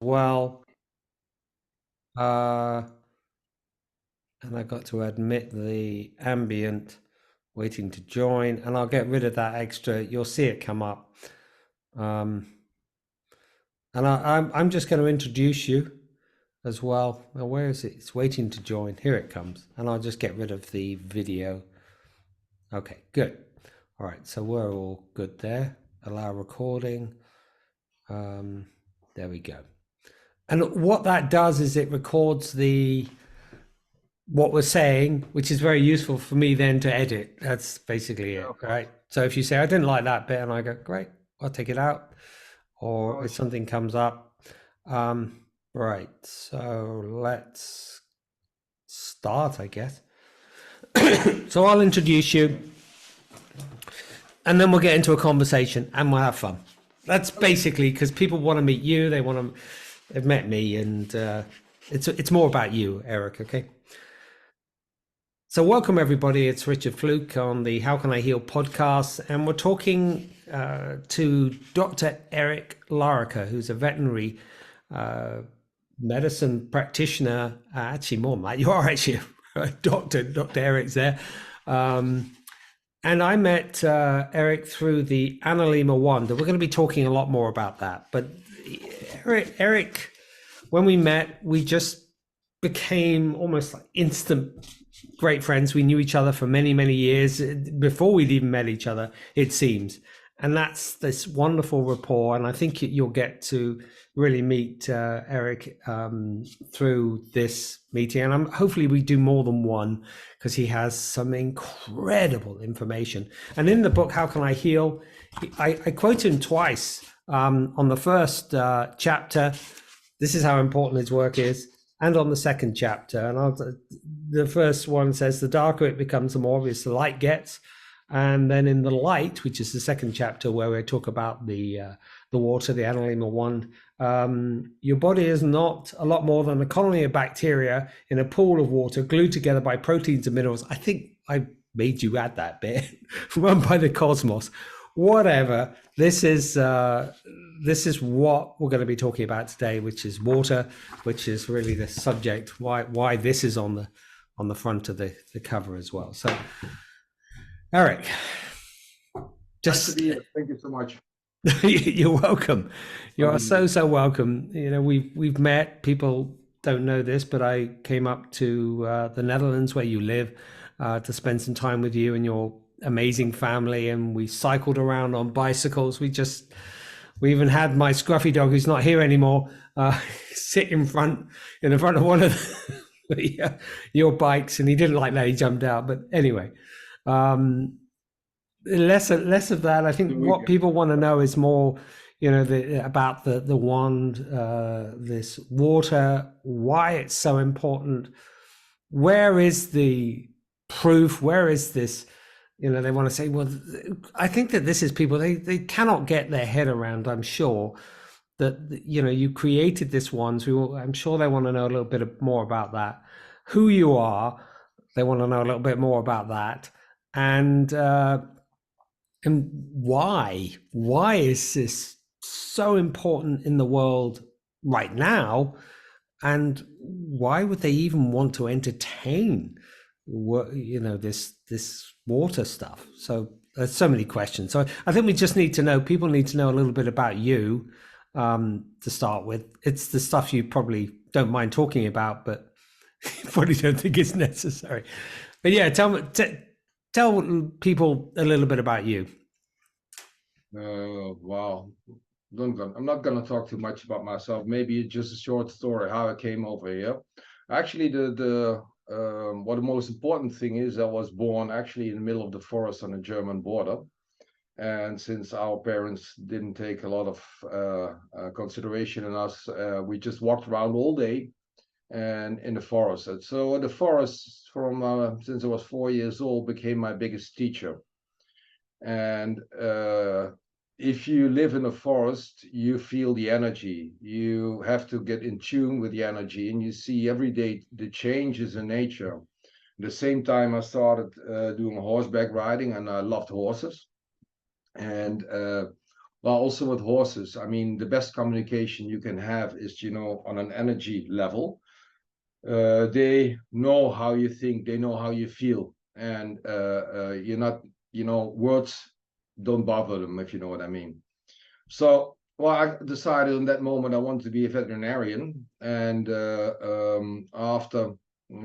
Well, uh, and I got to admit the ambient waiting to join, and I'll get rid of that extra. You'll see it come up. Um, and I'm just going to introduce you as well. Now, where is it? It's waiting to join. Here it comes. And I'll just get rid of the video. Okay, good. All right, so we're all good there. Allow recording. There we go. And what that does is it records the what we're saying, which is very useful for me then to edit. That's basically Yeah, it, of course. right? So if you say, I didn't like that bit, and I go, great, I'll take it out. Or if Course. something comes up. Right, so let's start, I guess. So I'll introduce you, and then we'll get into a conversation, and we'll have fun. That's Okay. basically because people want to meet you. They've met me, and it's more about you, Eric. Okay. So, welcome everybody. It's Richard Flook on the How Can I Heal podcast, and we're talking to Dr. Eric Laarakker, who's a veterinary uh, medicine practitioner. Actually, more than that, you are actually a doctor. Dr. Eric's there. Um, and I met Eric through the Analema Wonder. We're going to be talking a lot more about that. But Eric, when we met, we just became almost like instant great friends. We knew each other for many, many years before we'd even met each other, it seems. And that's this wonderful rapport. And I think you'll get to really meet Eric through this meeting. And hopefully we do more than one because he has some incredible information. And in the book, How Can I Heal? I quote him twice on the first chapter. This is how important his work is, and on the second chapter. And the first one says, the darker it becomes, the more obvious the light gets. And then in the light, which is the second chapter where we talk about the water, the analema one, your body is not a lot more than a colony of bacteria in a pool of water glued together by proteins and minerals. I think I made you add that bit. Run by the cosmos. Whatever. This is what we're going to be talking about today, which is water, which is really the subject. Why this is on the front of the cover as well. So, Eric, Nice to just be here. Thank you so much. you're welcome. You are Um, so welcome. You know, we've met. People don't know this, but I came up to the Netherlands where you live to spend some time with you and your amazing family, and we cycled around on bicycles. We even had my scruffy dog, who's not here anymore, sit in the front of one of your bikes, and he didn't like that. He jumped out, but anyway. Um, less of that. I think the what weekend. people want to know is more, about the wand, this water, why it's so important. Where is the proof? Where is this? They want to say, well, I think that this is people they cannot get their head around. I'm sure that you created this one. So I'm sure they want to know a little bit more about that. Who you are, they want to know a little bit more about that, and why is this so important in the world right now? And why would they even want to entertain this water stuff? So there's so many questions. So I think we just need to know, people need to know a little bit about you to start with. It's the stuff you probably don't mind talking about, but you probably don't think it's necessary. But yeah, tell people a little bit about you. Wow. I'm not gonna talk too much about myself. Maybe just a short story how I came over here. Actually, the most important thing is I was born actually in the middle of the forest on the German border. And since our parents didn't take a lot of consideration in us, we just walked around all day and in the forest. And so the forest, from since I was 4 years old, became my biggest teacher. And if you live in a forest, you feel the energy. You have to get in tune with the energy, and you see every day the changes in nature. At the same time, I started doing horseback riding, and I loved horses. And Well, also with horses, I mean, the best communication you can have is, on an energy level. They know how you think, they know how you feel, and you're not, words don't bother them, if you know what I mean. So, well, I decided in that moment I wanted to be a veterinarian, and after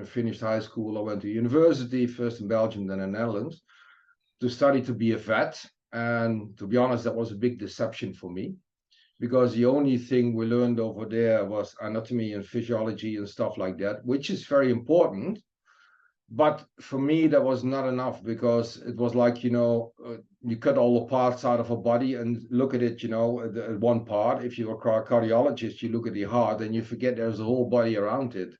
I finished high school, I went to university, first in Belgium, then in the Netherlands, to study to be a vet. And to be honest, that was a big deception for me, because the only thing we learned over there was anatomy and physiology and stuff like that, which is very important. But for me, that was not enough, because it was like, you cut all the parts out of a body and look at it, one part. If you're a cardiologist, you look at the heart and you forget there's a whole body around it,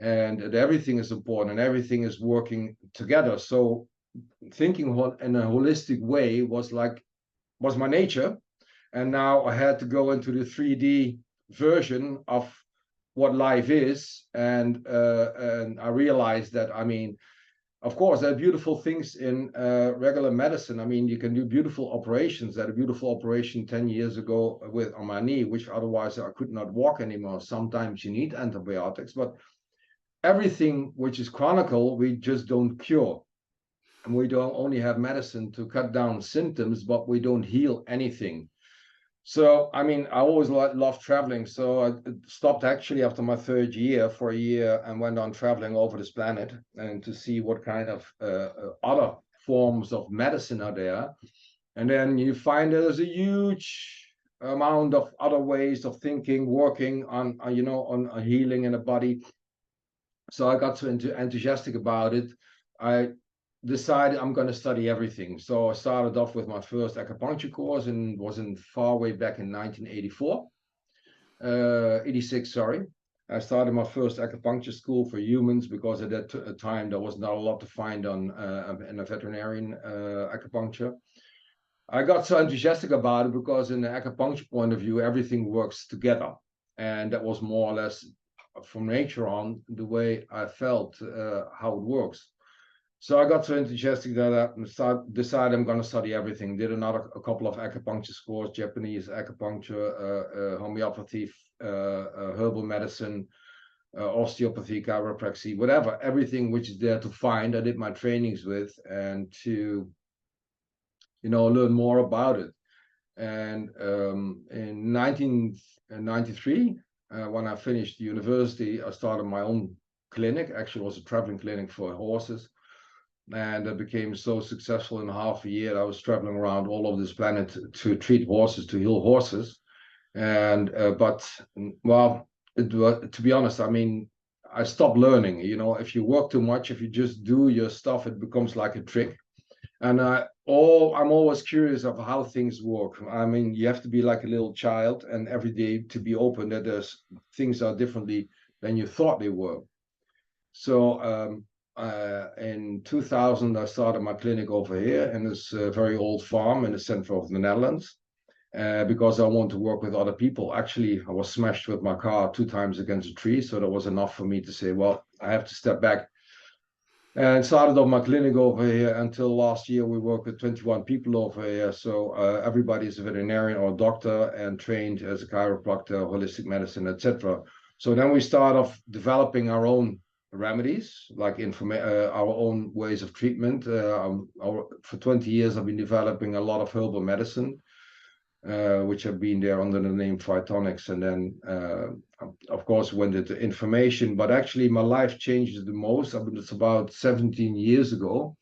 and that everything is important and everything is working together. So thinking in a holistic way was my nature. And now I had to go into the 3D version of what life is, and I realized that, I mean, of course, there are beautiful things in regular medicine. I mean, you can do beautiful operations. I had a beautiful operation 10 years ago on my knee, which otherwise I could not walk anymore. Sometimes you need antibiotics, but everything which is chronic, we just don't cure. And we don't only have medicine to cut down symptoms, but we don't heal anything. So, I mean, I always loved traveling. So I stopped actually after my third year for a year and went on traveling over this planet, and to see what kind of other forms of medicine are there. And then you find there's a huge amount of other ways of thinking, working on healing in the body. So I got so enthusiastic about it. I decided I'm going to study everything. So I started off with my first acupuncture course, and was in far way back in 1984, 86, sorry. I started my first acupuncture school for humans, because at that time there was not a lot to find on in a veterinarian acupuncture. I got so enthusiastic about it because in the acupuncture point of view, everything works together. And that was more or less from nature on the way I felt how it works. So I got so enthusiastic that I decided I'm going to study everything. Did a couple of acupuncture schools, Japanese acupuncture, homeopathy, herbal medicine, osteopathy, chiropractic, whatever, everything which is there to find. I did my trainings with, and to, learn more about it. And in 1993, when I finished university, I started my own clinic. Actually, it was a traveling clinic for horses. And I became so successful in half a year. I was traveling around all over this planet to treat horses, to heal horses. And but well, to be honest, I mean, I stopped learning. If you work too much, if you just do your stuff, it becomes like a trick. And I'm always curious of how things work. I mean, you have to be like a little child, and every day to be open that there's things are differently than you thought they were. So in 2000, I started my clinic over here in this very old farm in the center of the Netherlands, because I want to work with other people. Actually, I was smashed with my car 2 times against a tree, so that was enough for me to say, well, I have to step back. And started off my clinic over here. Until last year, we worked with 21 people over here. So everybody is a veterinarian or a doctor and trained as a chiropractor, holistic medicine, etc. So then we start off developing our own remedies, like our own ways of treatment. For 20 years, I've been developing a lot of herbal medicine, which have been there under the name Phytonics. And then, of course, went into information. But actually, my life changes the most. I mean, it's about 17 years ago.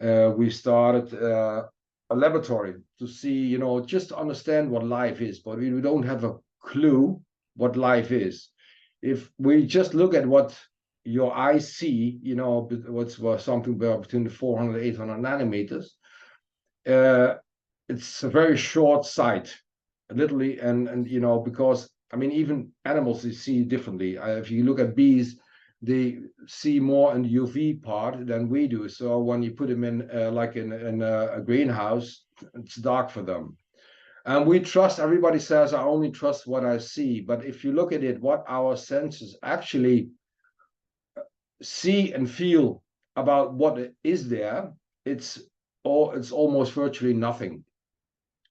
We started a laboratory to see, just to understand what life is. But we don't have a clue what life is. If we just look at what your eyes see, what's something between the 400 and 800 nanometers, it's a very short sight, literally. And because I mean, even animals, they see differently. If you look at bees, they see more in the UV part than we do. So when you put them in like in a greenhouse, it's dark for them. And we trust, everybody says, I only trust what I see. But if you look at it, what our senses actually see and feel about what is there, it's almost virtually nothing.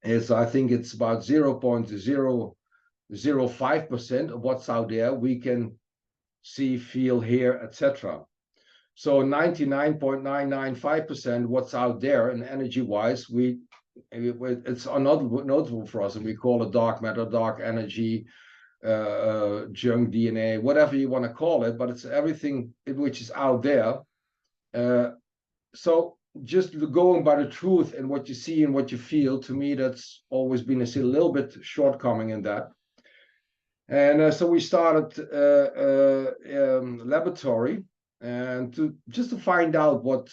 is I think it's about 0.005% of what's out there we can see, feel, hear, etc. So 99.995% what's out there and energy-wise, it's notable for us, and we call it dark matter, dark energy, junk DNA, whatever you want to call it, but it's everything which is out there. So just going by the truth and what you see and what you feel, to me, that's always been a little bit shortcoming in that. And so we started laboratory and to find out what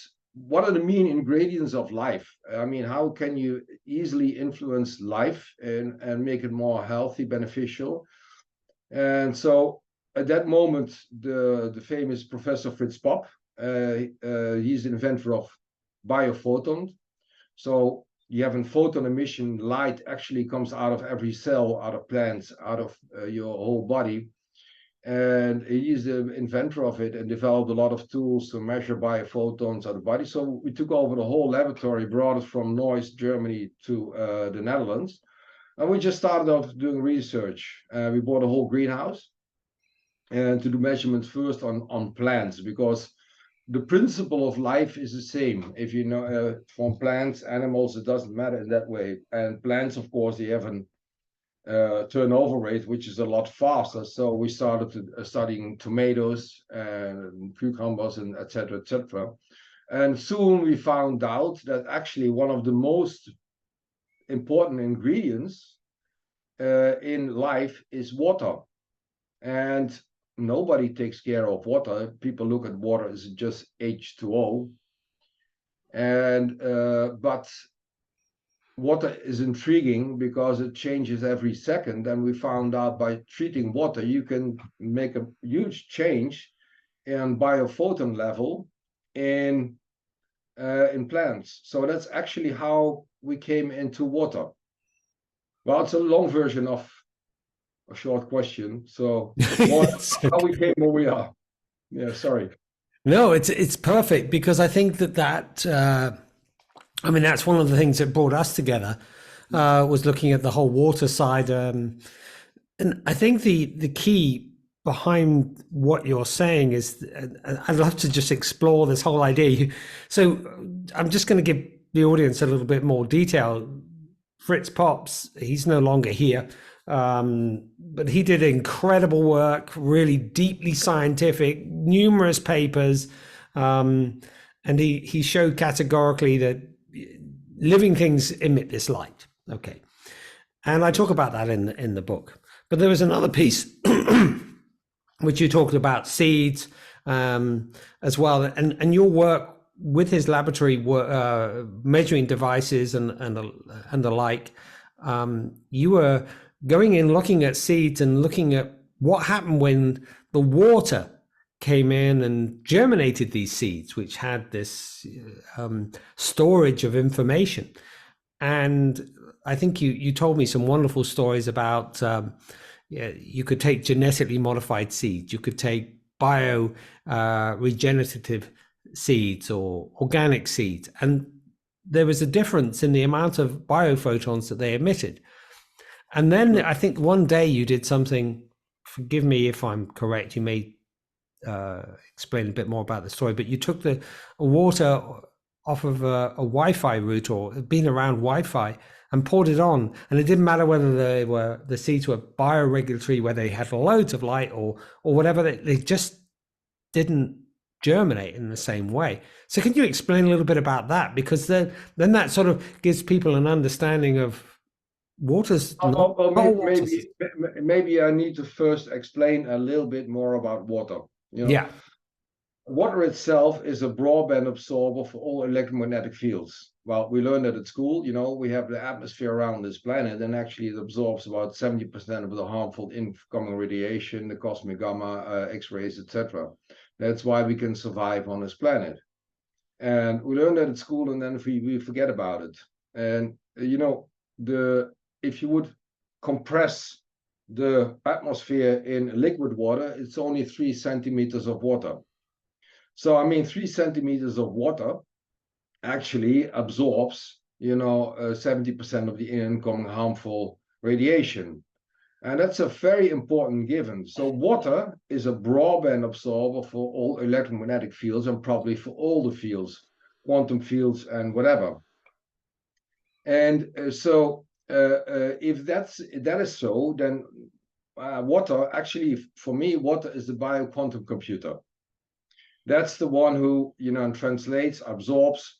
are the main ingredients of life. I mean, how can you easily influence life and make it more healthy, beneficial? And so at that moment, the famous Professor Fritz Popp, he's the inventor of biophoton. So you have a photon emission. Light actually comes out of every cell, out of plants, out of your whole body. And he's the inventor of it and developed a lot of tools to measure biophotons out of the body. So we took over the whole laboratory, brought it from Neuss, Germany to the Netherlands. And we just started off doing research. We bought a whole greenhouse and to do measurements first on plants, because the principle of life is the same. If you know, from plants, animals, it doesn't matter in that way. And plants, of course, they have an turnover rate, which is a lot faster. So we started studying tomatoes and cucumbers and etc., etc. And soon we found out that actually one of the most important ingredients in life is water. And nobody takes care of water. People look at water as just H2O. And but water is intriguing because it changes every second. And we found out by treating water, you can make a huge change in biophoton level in plants. So that's actually how we came into water. Well, it's a long version of a short question. So more how we came where we are. Yeah, sorry. No, it's perfect, because I think that I mean, that's one of the things that brought us together, was looking at the whole water side. And I think the key behind what you're saying is, I'd love to just explore this whole idea. So I'm just going to give the audience a little bit more detail. Fritz Pops, he's no longer here, but he did incredible work, really deeply scientific, numerous papers, and he showed categorically that living things emit this light. Okay, and I talk about that in the book. But there was another piece which you talked about seeds as well, and your work with his laboratory measuring devices and the like. You were going in, looking at seeds and looking at what happened when the water came in and germinated these seeds, which had this storage of information. And I think you told me some wonderful stories about you could take genetically modified seeds, you could take regenerative seeds or organic seeds, and there was a difference in the amount of biophotons that they emitted. And then I think one day you did something, forgive me if I'm correct, you may explain a bit more about the story, but you took the water off of a Wi-Fi router, or been around Wi-Fi, and poured it on, and it didn't matter whether the seeds were bioregulatory, whether they had loads of light or whatever, they just didn't germinate in the same way. So can you explain a little bit about that? Because then that sort of gives people an understanding of water's maybe I need to first explain a little bit more about water. Yeah. Water itself is a broadband absorber for all electromagnetic fields. Well, we learned that at school. We have the atmosphere around this planet, and actually it absorbs about 70% of the harmful incoming radiation, the cosmic gamma, X-rays, etc. That's why we can survive on this planet. And we learned that at school, and then we forget about it. And if you would compress the atmosphere in liquid water, it's only 3 centimeters of water. So, I mean, 3 centimeters of water actually absorbs 70% of the incoming harmful radiation. And that's a very important given. So water is a broadband absorber for all electromagnetic fields and probably for all the fields, quantum fields and whatever. And if that is so, then water, actually, for me, water is the bioquantum computer. That's the one who, translates, absorbs,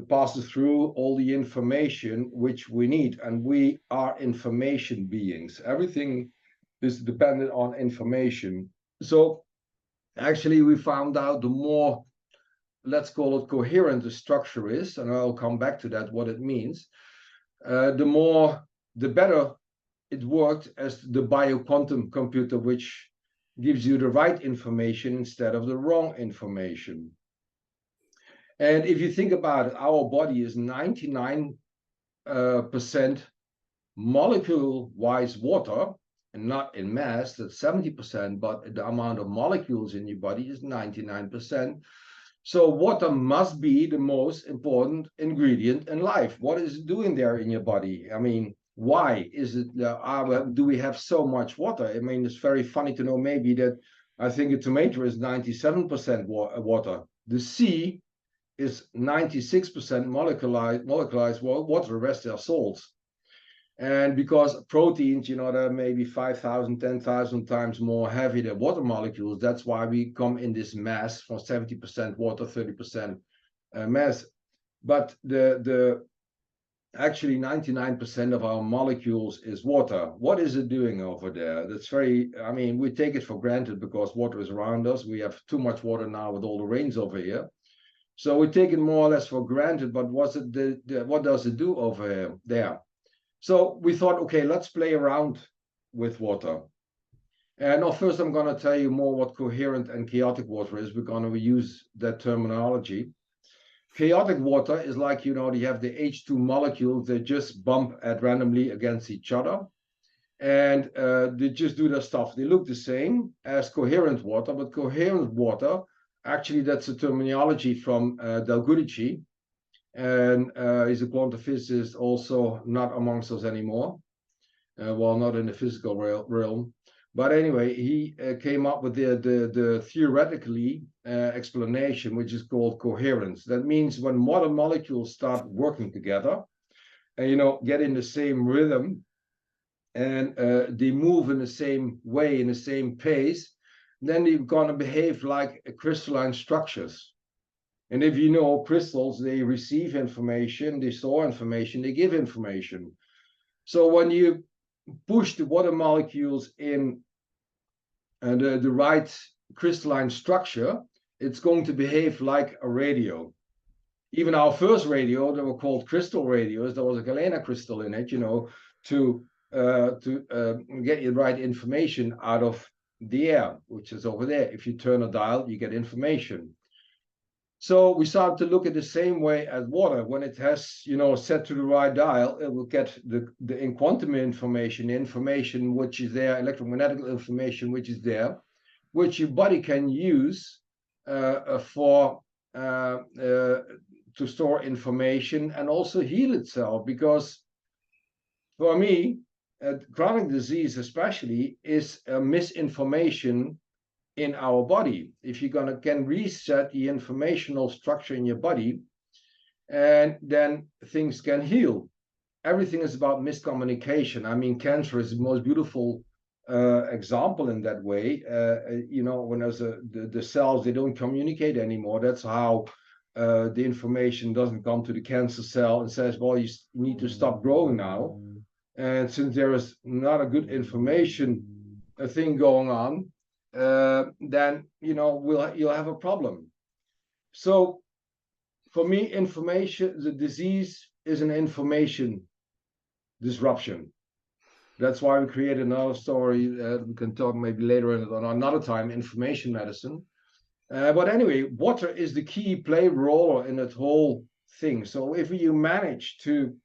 passes through all the information which we need. And we are information beings. Everything is dependent on information. So actually, we found out the more, let's call it, coherent the structure is, and I'll come back to that, what it means, the better it worked as the bioquantum computer, which gives you the right information instead of the wrong information. And if you think about it, our body is 99% molecule-wise water, and not in mass, that's 70%, but the amount of molecules in your body is 99%. So water must be the most important ingredient in life. What is it doing there in your body? I mean, why is it, do we have so much water? I mean, it's very funny to know maybe that I think a tomato is 97% water. The sea is 96% molecularized water, the rest are salts. And because proteins, they're maybe 5,000, 10,000 times more heavy than water molecules, that's why we come in this mass from 70% water, 30% mass. But actually 99% of our molecules is water. What is it doing over there? That's we take it for granted because water is around us. We have too much water now with all the rains over here. So we take it more or less for granted, but what does it do over there? So we thought, okay, let's play around with water. And first I'm going to tell you more what coherent and chaotic water is. We're going to use that terminology. Chaotic water is like, you have the H2 molecules that just bump randomly against each other. And they just do their stuff. They look the same as coherent water, but coherent water, actually that's a terminology from Del Gudici. And he's a quantum physicist, also not amongst us anymore. Well, not in the physical realm. But anyway, he came up with the theoretically explanation, which is called coherence. That means when water molecules start working together, and get in the same rhythm, and they move in the same way, in the same pace, then they're going to behave like crystalline structures. And if you know crystals, they receive information, they store information, they give information. So when you push the water molecules in the right crystalline structure, it's going to behave like a radio. Even our first radio, they were called crystal radios. There was a galena crystal in it, to get the right information out of the air, which is over there. If you turn a dial, you get information. So we started to look at the same way as water. When it has, set to the right dial, it will get the in quantum information which is there, electromagnetic information which is there, which your body can use to store information and also heal itself. Because for me, chronic disease especially is misinformation in our body. If you can reset the informational structure in your body, and then things can heal. Everything is about miscommunication. I mean, cancer is the most beautiful example in that way. When there's the cells, they don't communicate anymore. That's how the information doesn't come to the cancer cell and says, well, you need to stop growing now. And since there is not a good information thing going on, then you'll have a problem. So for me, the disease is an information disruption. That's why we created another story. We can talk maybe later on another time, information medicine. But anyway, water is the key play role in that whole thing. So if you manage to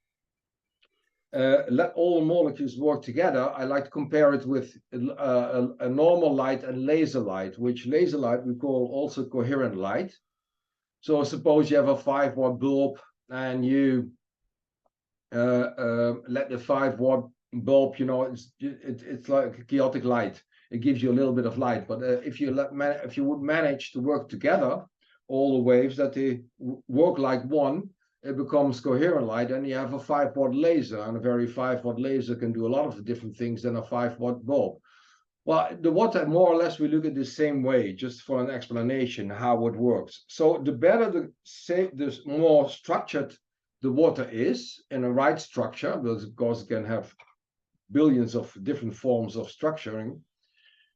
let all molecules work together, I like to compare it with a normal light and laser light, which laser light we call also coherent light. So suppose you have a 5-watt bulb and you let the 5 watt bulb, you know, it's like a chaotic light. It gives you a little bit of light, but if you would manage to work together, all the waves that they work like one, it becomes coherent light, and you have a 5 watt laser, and a very 5 watt laser can do a lot of different things than a 5 watt bulb. Well, the water, more or less, we look at the same way, just for an explanation how it works. So the better the more structured the water is in a right structure, because of course it can have billions of different forms of structuring,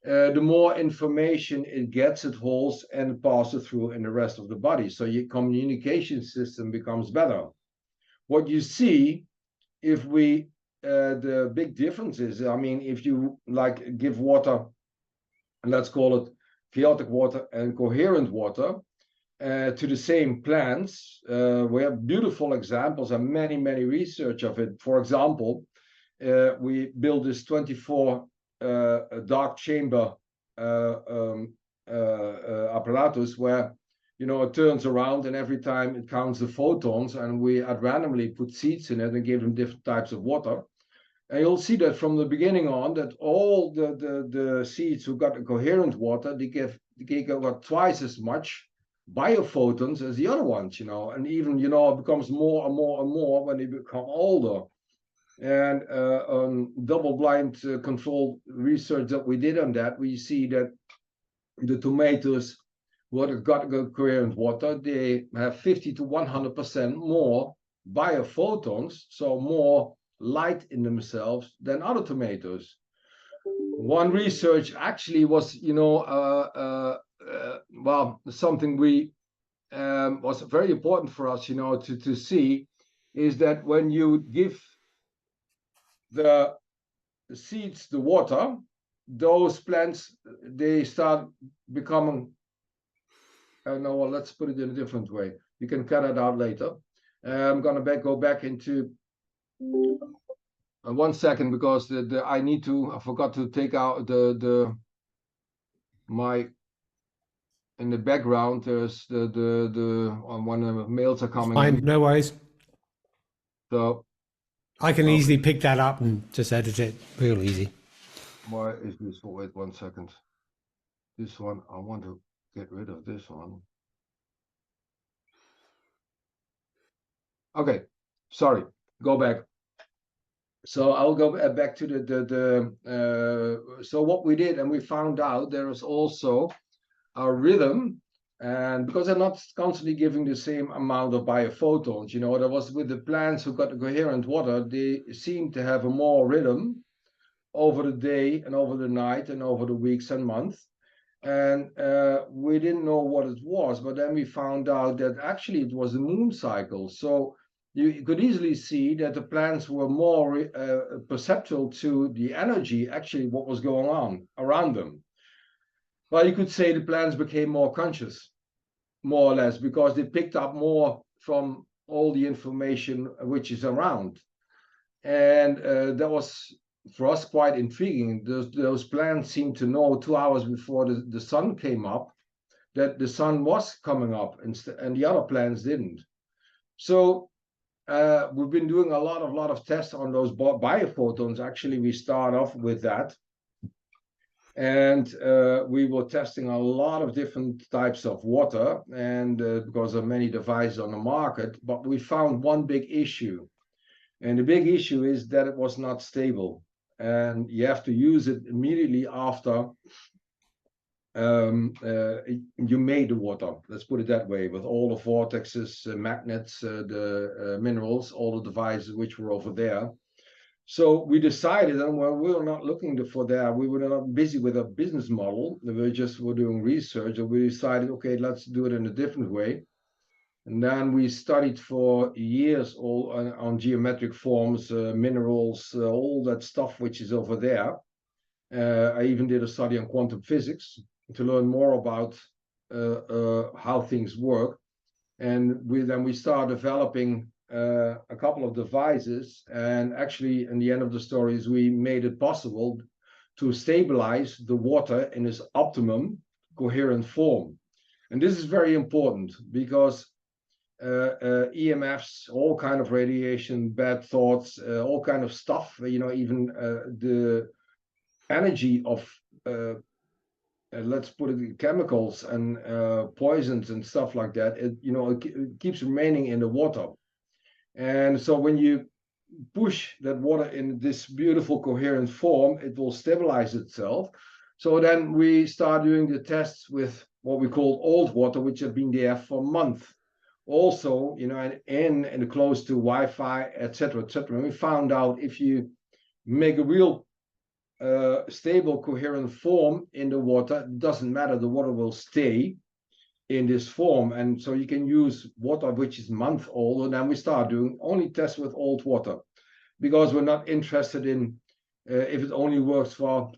the more information it gets, it holds and passes through in the rest of the body. So your communication system becomes better. What you see, if we the big difference is, I mean, if you like give water, let's call it chaotic water and coherent water, to the same plants, we have beautiful examples and many research of it. For example, we built this 24 dark chamber apparatus where, you know, it turns around and every time it counts the photons, and we at randomly put seeds in it and gave them different types of water. And you'll see that from the beginning on, that all the seeds who got a coherent water, they got twice as much biophotons as the other ones, you know, and even, you know, it becomes more and more when they become older. And on double-blind controlled research that we did on that, we see that the tomatoes what got coherent water, they have 50 to 100% more biophotons, so more light in themselves than other tomatoes. One research actually was, you know, well, something we was very important for us, you know, to see, is that when you give the seeds the water, those plants, they start becoming, no, well, let's put it in a different way. You can cut it out later. I'm gonna go back into 1 second, because I forgot to take out my, in the background, there's when the mails are coming Fine, in. no worries. So I can easily pick that up and just edit it real easy. why is this? Wait 1 second. This one, I want to get rid of this one. Okay, sorry, go back. So I'll go back to so what we did, and we found out there is also a rhythm, and because they're not constantly giving the same amount of biophotons, you know, there was with the plants who got the coherent water, they seem to have a more rhythm over the day and over the night and over the weeks and months. And we didn't know what it was, but then we found out that actually it was the moon cycle. So you could easily see that the plants were more perceptual to the energy, actually what was going on around them. Well, you could say the plants became more conscious, more or less, because they picked up more from all the information which is around. And that was, for us, quite intriguing. Those plants seemed to know 2 hours before the sun came up that the sun was coming up, and the other plants didn't. So we've been doing a lot of tests on those biophotons. Actually, we start off with that. And we were testing a lot of different types of water, and because of many devices on the market, but we found one big issue. And the big issue is that it was not stable. And you have to use it immediately after you made the water. Let's put it that way, with all the vortexes, magnets, the minerals, all the devices which were over there. So we decided, and we were not looking for that. We were not busy with a business model. Were doing research, and we decided, okay, let's do it in a different way. And then we studied for years all on geometric forms, minerals, all that stuff which is over there. I even did a study on quantum physics to learn more about how things work. And we started developing a couple of devices, and actually in the end of the story is we made it possible to stabilize the water in its optimum coherent form. And this is very important, because EMFs, all kind of radiation, bad thoughts, all kind of stuff. Even the energy of let's put it chemicals and poisons and stuff like that. It keeps remaining in the water, and so when you push that water in this beautiful coherent form, it will stabilize itself. So then we start doing the tests with what we call old water, which have been there for months. Also, and close to Wi-Fi, etc., etc. And we found out if you make a real stable, coherent form in the water, it doesn't matter, the water will stay in this form. And so you can use water which is month old, and then we start doing only tests with old water, because we're not interested in if it only works for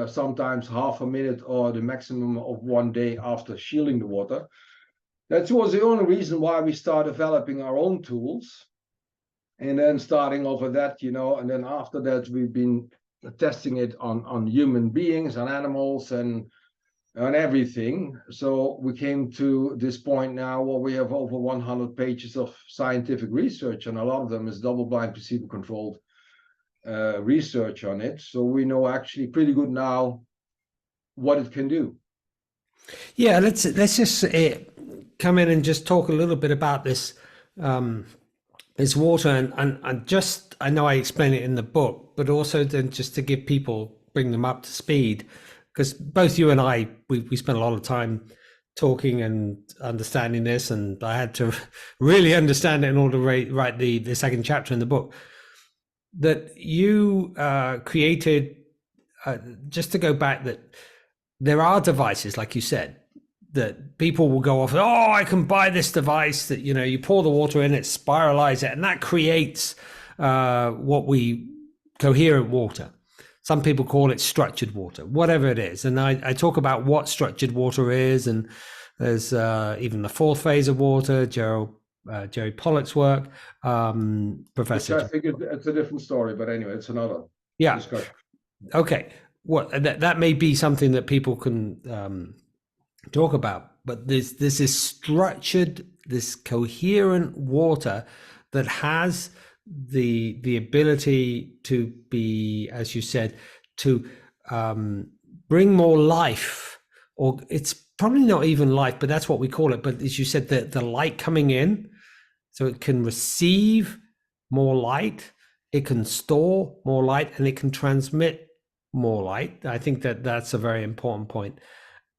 sometimes half a minute or the maximum of 1 day after shielding the water. That was the only reason why we started developing our own tools, and then starting over that, and then after that we've been testing it on human beings, on animals, and on everything. So we came to this point now where we have over 100 pages of scientific research, and a lot of them is double-blind, placebo-controlled research on it. So we know actually pretty good now what it can do. Yeah, let's just come in and just talk a little bit about this this water, and just, I know I explain it in the book, but also then just to give people, bring them up to speed, because both you and I, we spent a lot of time talking and understanding this, and I had to really understand it in order to write the second chapter in the book that you created. Just to go back, that there are devices, like you said, that people will go off, oh, I can buy this device that, you pour the water in, it spiralizes it, and that creates coherent water. Some people call it structured water, whatever it is. And I talk about what structured water is, and there's even the fourth phase of water, Jerry Pollock's work, Professor. Which I think it's a different story, but anyway, it's another discussion. Okay. Well, that may be something that people can talk about, but this is structured, this coherent water that has the ability to be, as you said, to bring more life, or it's probably not even life, but that's what we call it. But as you said, the light coming in, so it can receive more light, it can store more light, and it can transmit more light. I think that's a very important point.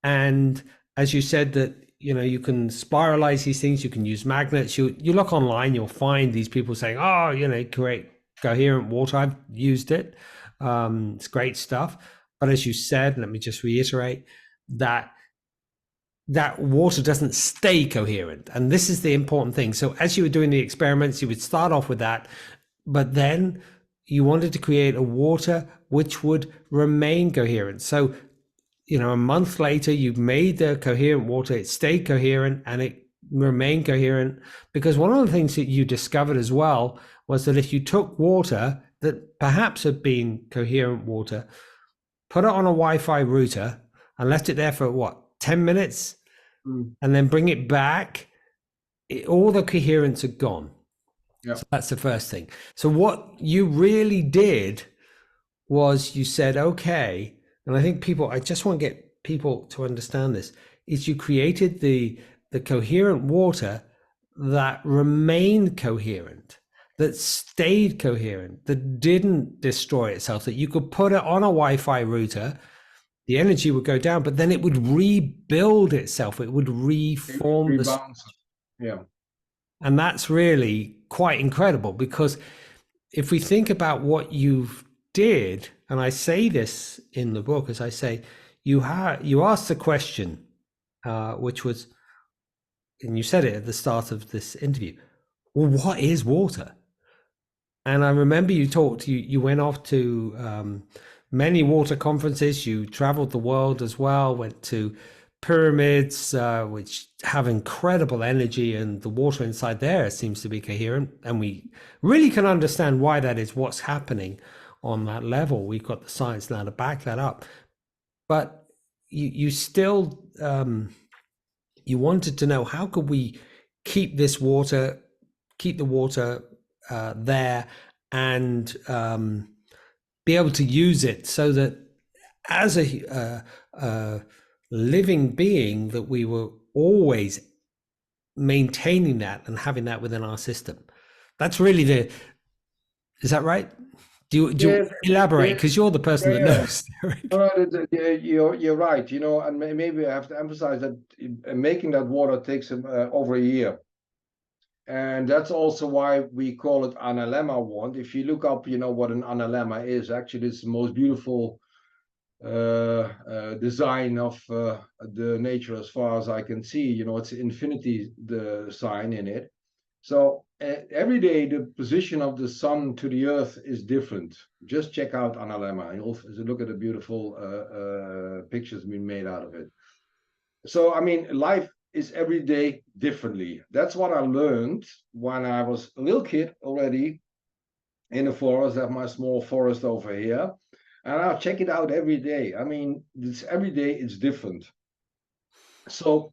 And as you said, that you can spiralize these things, you can use magnets. You look online, you'll find these people saying, oh, create coherent water. I've used it, it's great stuff. But as you said, let me just reiterate that water doesn't stay coherent, and this is the important thing. So as you were doing the experiments, you would start off with that, but then you wanted to create a water which would remain coherent. So a month later, you've made the coherent water, it stayed coherent, and it remained coherent. Because one of the things that you discovered as well was that if you took water that perhaps had been coherent water, put it on a Wi-Fi router and left it there for 10 minutes, and then bring it back, all the coherence had gone. Yeah. So that's the first thing. So what you really did was you said, okay, and I think I just want to get people to understand this, is you created the coherent water that remained coherent, that stayed coherent, that didn't destroy itself, that you could put it on a Wi-Fi router, the energy would go down, but then it would rebuild itself. It would reform. Yeah. And that's really quite incredible, because if we think about what you've did, and I say this in the book, as I say, you asked the question, which was, and you said it at the start of this interview, well, what is water? And I remember you went off to many water conferences, you traveled the world as well, went to pyramids, which have incredible energy, and the water inside there seems to be coherent, and we really can understand why that is, what's happening on that level. We've got the science now to back that up. But you still you wanted to know, how could we keep the water there, and be able to use it so that as a living being, that we were always maintaining that and having that within our system. That's really is that right? Do you Yes, elaborate? yes, Because you're the person yeah, that yeah. knows, Eric. All right, you're right. And maybe I have to emphasize that making that water takes over a year. And that's also why we call it analemma wand. If you look up, what an analemma is, actually, it's the most beautiful design of the nature as far as I can see. It's infinity, the sign in it. So every day the position of the sun to the earth is different. Just check out analemma. You'll look at the beautiful pictures we made out of it. So I mean, life is every day differently. That's what I learned when I was a little kid already in the forest. I have my small forest over here, and I'll check it out every day. I mean, every day it's different. So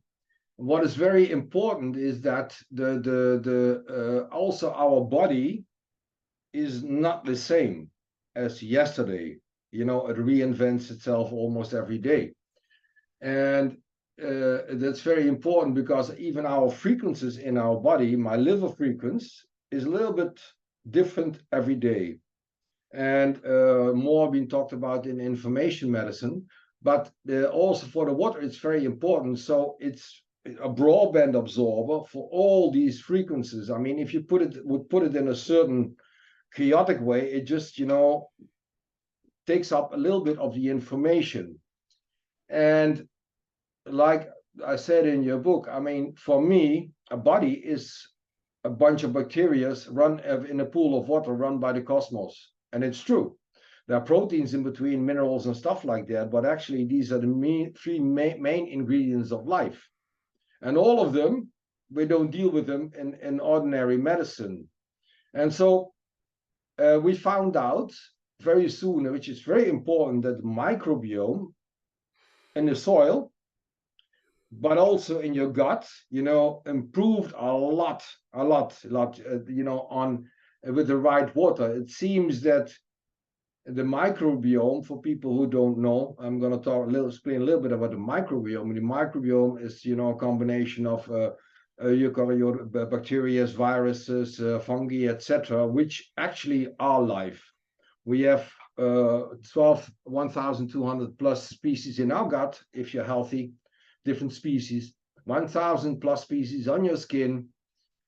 what is very important is that the also our body is not the same as yesterday. It reinvents itself almost every day, and that's very important because even our frequencies in our body, my liver frequency is a little bit different every day, and more being talked about in information medicine. But also for the water, it's very important. So it's a broadband absorber for all these frequencies. I mean, if you would put it in a certain chaotic way, it just takes up a little bit of the information. And like I said in your book, I mean, for me, a body is a bunch of bacteria run in a pool of water run by the cosmos. And it's true. There are proteins in between, minerals and stuff like that, but actually these are the three main ingredients of life. And all of them, we don't deal with them in ordinary medicine. And so we found out very soon, which is very important, that the microbiome in the soil, but also in your gut, improved a lot, on with the right water. It seems that the microbiome, for people who don't know, I'm going to explain a little bit about the microbiome. The microbiome is, a combination of your bacteria, viruses, fungi, etc., which actually are life. We have 1,200 plus species in our gut, if you're healthy, different species, 1,000 plus species on your skin,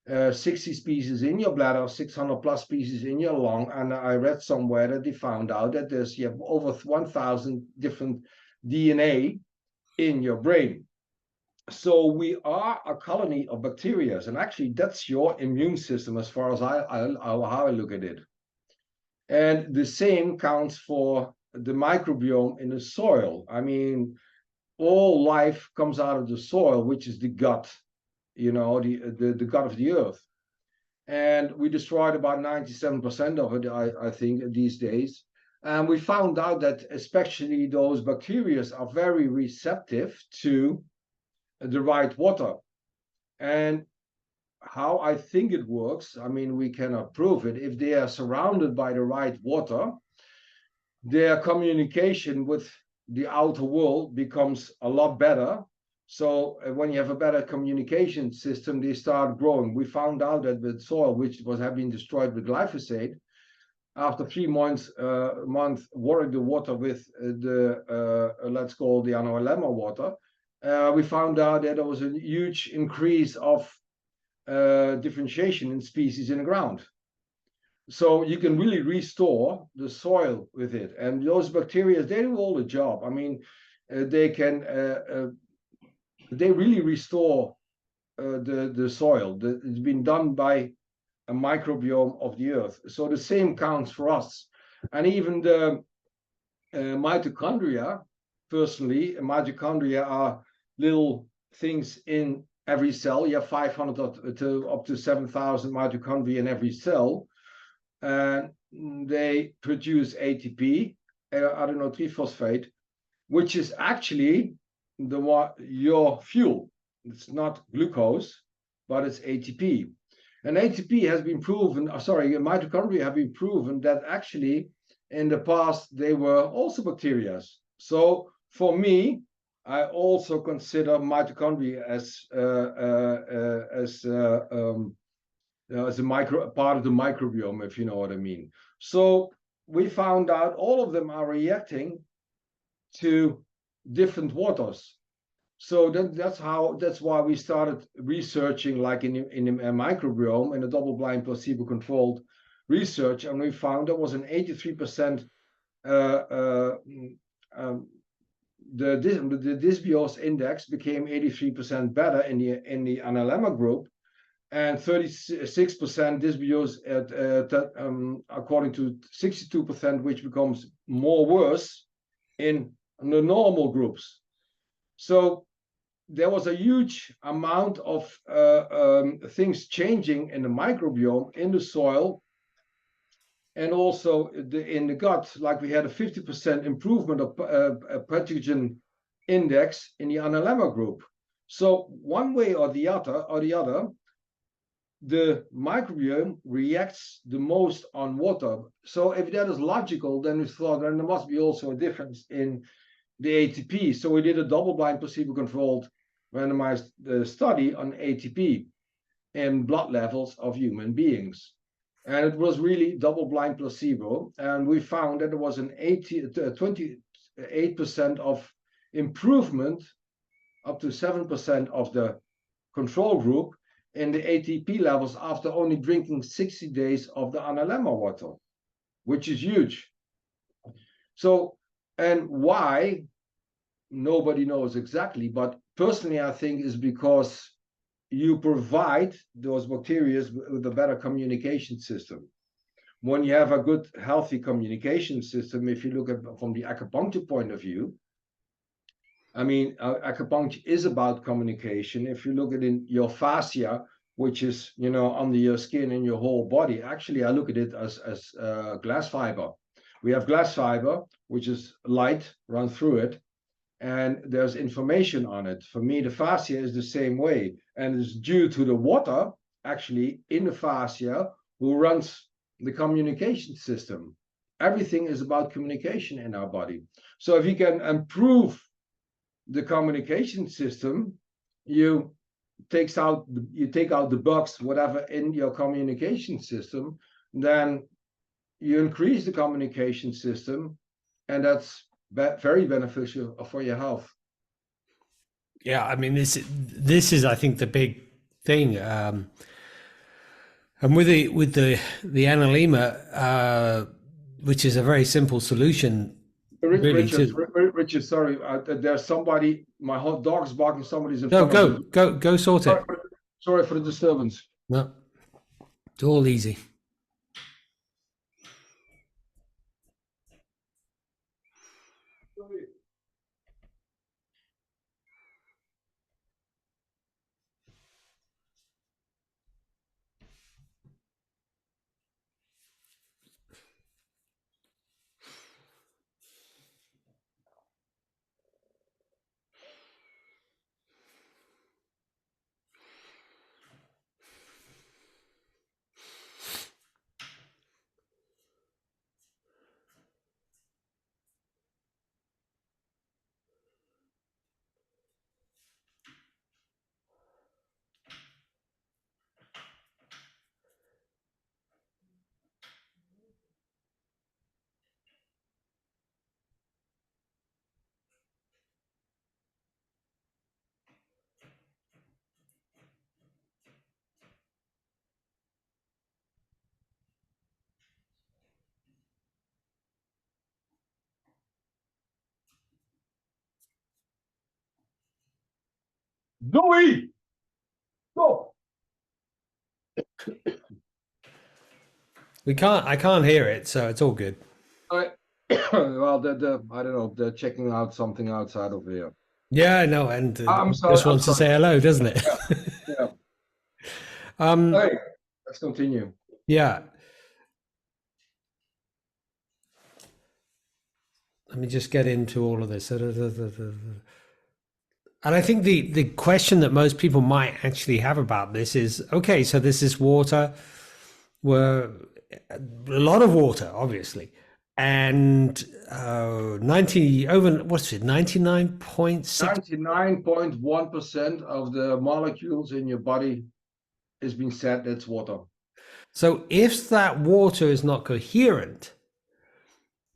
60 species in your bladder, 600 plus species in your lung. And I read somewhere that they found out that you have over 1,000 different DNA in your brain. So we are a colony of bacteria, and actually that's your immune system as far as how I look at it. And the same counts for the microbiome in the soil. I mean, all life comes out of the soil, which is the gut, the gut of the earth. And we destroyed about 97% of it, I think, these days. And we found out that especially those bacteria are very receptive to the right water. And how I think it works, I mean, we cannot prove it. If they are surrounded by the right water, their communication with the outer world becomes a lot better. So when you have a better communication system, they start growing. We found out that with soil, which had been destroyed with glyphosate, after 3 months, watering the water with let's call the analemma water, we found out that there was a huge increase of differentiation in species in the ground. So you can really restore the soil with it, and those bacteria, they do all the job. I mean, they really restore the soil. It's been done by a microbiome of the earth. So the same counts for us, and even the mitochondria. Personally, mitochondria are little things in every cell. You have 500 up to 7,000 mitochondria in every cell. And they produce ATP, adenine triphosphate, which is actually your fuel. It's not glucose, but it's ATP. And ATP has been proven, sorry, mitochondria have been proven that actually in the past they were also bacteria. So for me, I also consider mitochondria as a part of the microbiome, if you know what I mean. So we found out all of them are reacting to different waters. So that's why we started researching, like in a microbiome, in a double-blind, placebo-controlled research, and we found there was an 83% the dysbiose index became 83% better in the analemma group, and 36% dysbiose according to 62%, which becomes more worse in the normal groups. So there was a huge amount of things changing in the microbiome, in the soil, and also in the gut. Like we had a 50% improvement of pathogen index in the analemma group. So one way or the other, the microbiome reacts the most on water. So if that is logical, then we thought then there must be also a difference in the ATP. So we did a double-blind, placebo-controlled, randomized study on ATP in blood levels of human beings. And it was really double-blind placebo. And we found that there was an 28% of improvement, up to 7% of the control group, in the ATP levels after only drinking 60 days of the analemma water, which is huge. So, and why? Nobody knows exactly, but personally I think is because you provide those bacteria with a better communication system. When you have a good, healthy communication system, if you look at from the acupuncture point of view, I mean, acupuncture is about communication. If you look at in your fascia, which is, you know, under your skin and your whole body, actually I look at it as glass fiber. We have glass fiber, which is light run through it, and there's information on it. For me, the fascia is the same way, and it's due to the water actually in the fascia who runs the communication system. Everything is about communication in our body. So if you can improve the communication system, you take out the bugs, whatever, in your communication system, then you increase the communication system, and that's very beneficial for your health. Yeah, I mean this is I think the big thing, and with the analema, which is a very simple solution, really. Richard, sorry, there's somebody. My hot dog's barking. Somebody's in front of me. Go sort it. Sorry for the disturbance. No, it's all easy. Louis, stop. I can't hear it, so it's all good. Well, I don't know. They're checking out something outside of here. Yeah, no, and I'm sorry. just wants to say hello, doesn't it? Yeah. um, Hey, let's continue. yeah. Let me just get into all of this. And I think the question that most people might actually have about this is, okay, so this is water, were a lot of water, obviously, and 90 over what's it 99.6. 99.1% of the molecules in your body has been said that's water. So if that water is not coherent,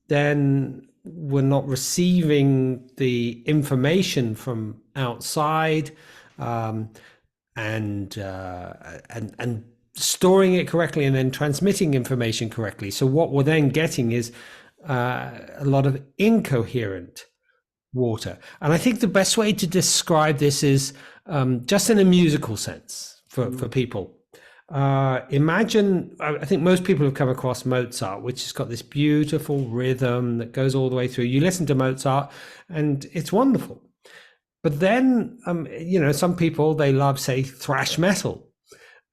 then we're not receiving the information from outside, um, and storing it correctly and then transmitting information correctly. So what we're then getting is a lot of incoherent water. And I think the best way to describe this is just in a musical sense for people. Imagine, I think most people have come across Mozart, which has got this beautiful rhythm that goes all the way through. You listen to Mozart and it's wonderful. But then, some people, they love, say, thrash metal.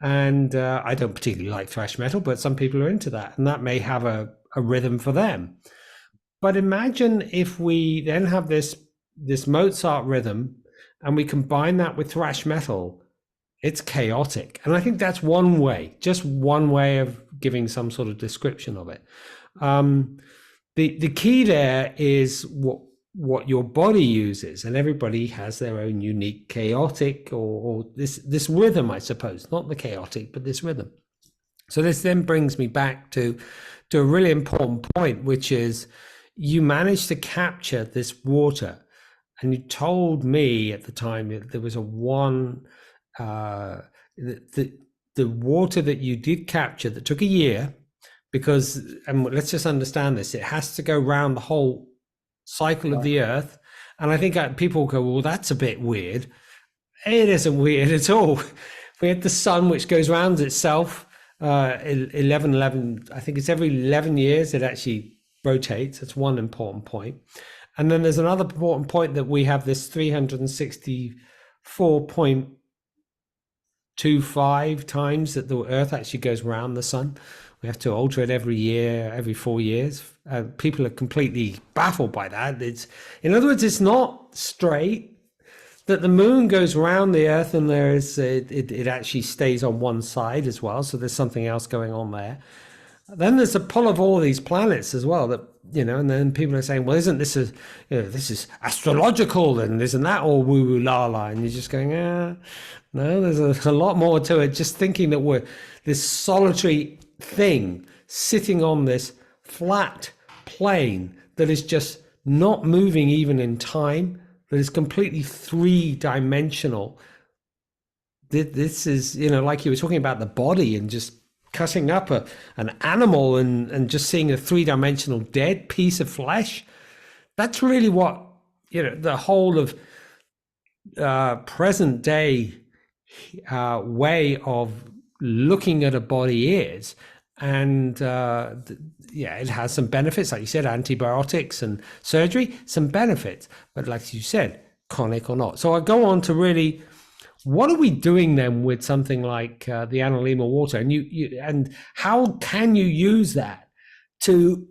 And I don't particularly like thrash metal, but some people are into that. And that may have a rhythm for them. But imagine if we then have this Mozart rhythm and we combine that with thrash metal, it's chaotic. And I think that's one way, just one way of giving some sort of description of it. The key there is what your body uses, and everybody has their own unique chaotic or this rhythm, I suppose, not the chaotic, but this rhythm. So this then brings me back to a really important point, which is you managed to capture this water, and you told me at the time that there was the water that you did capture that took a year, because, and let's just understand this, it has to go around the whole cycle of the earth. And I think people go, well, that's a bit weird. It isn't weird at all. We had the sun, which goes around itself 11, I think it's every 11 years it actually rotates. That's one important point. And then there's another important point that we have this 364.25 times that the earth actually goes around the sun. We have to alter it every year, every 4 years. People are completely baffled by that. In other words, it's not straight, that the moon goes around the earth and it actually stays on one side as well. So there's something else going on there. Then there's a pull of all these planets as well that, and then people are saying, well, isn't this this is astrological and isn't that all woo woo la la? And you're just going, no, there's a lot more to it. Just thinking that we're this solitary thing sitting on this flat plane that is just not moving even in time, that is completely three-dimensional. This is, like you were talking about the body and just cutting up an animal and just seeing a three-dimensional dead piece of flesh. That's really what, the whole of present day way of looking at a body is. And it has some benefits, like you said, antibiotics and surgery, some benefits, but like you said, chronic or not. So I go on to really, what are we doing then with something like the analema water, and how can you use that to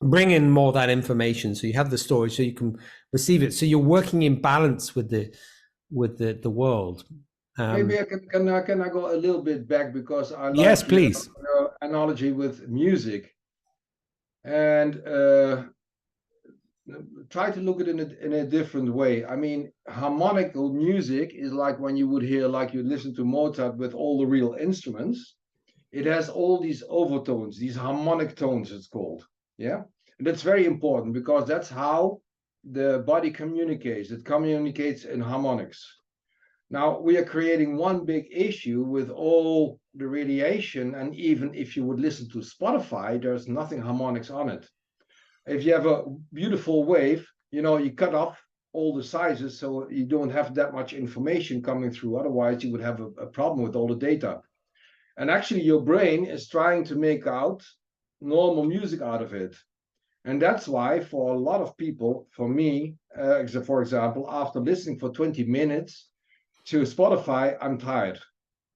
bring in more of that information, so you have the storage, so you can receive it, so you're working in balance with the world. Maybe can I go a little bit back, because I like yes, please. your analogy with music, and try to look at it in a different way. I mean, harmonical music is like when you would hear, like you listen to Mozart with all the real instruments. It has all these overtones, these harmonic tones, it's called. Yeah, and that's very important, because that's how the body communicates. It communicates in harmonics. Now, we are creating one big issue with all the radiation, and even if you would listen to Spotify, there's nothing harmonics on it. If you have a beautiful wave, you cut off all the sizes, so you don't have that much information coming through. Otherwise, you would have a problem with all the data. And actually, your brain is trying to make out normal music out of it. And that's why, for a lot of people, for me, for example, after listening for 20 minutes to Spotify, I'm tired,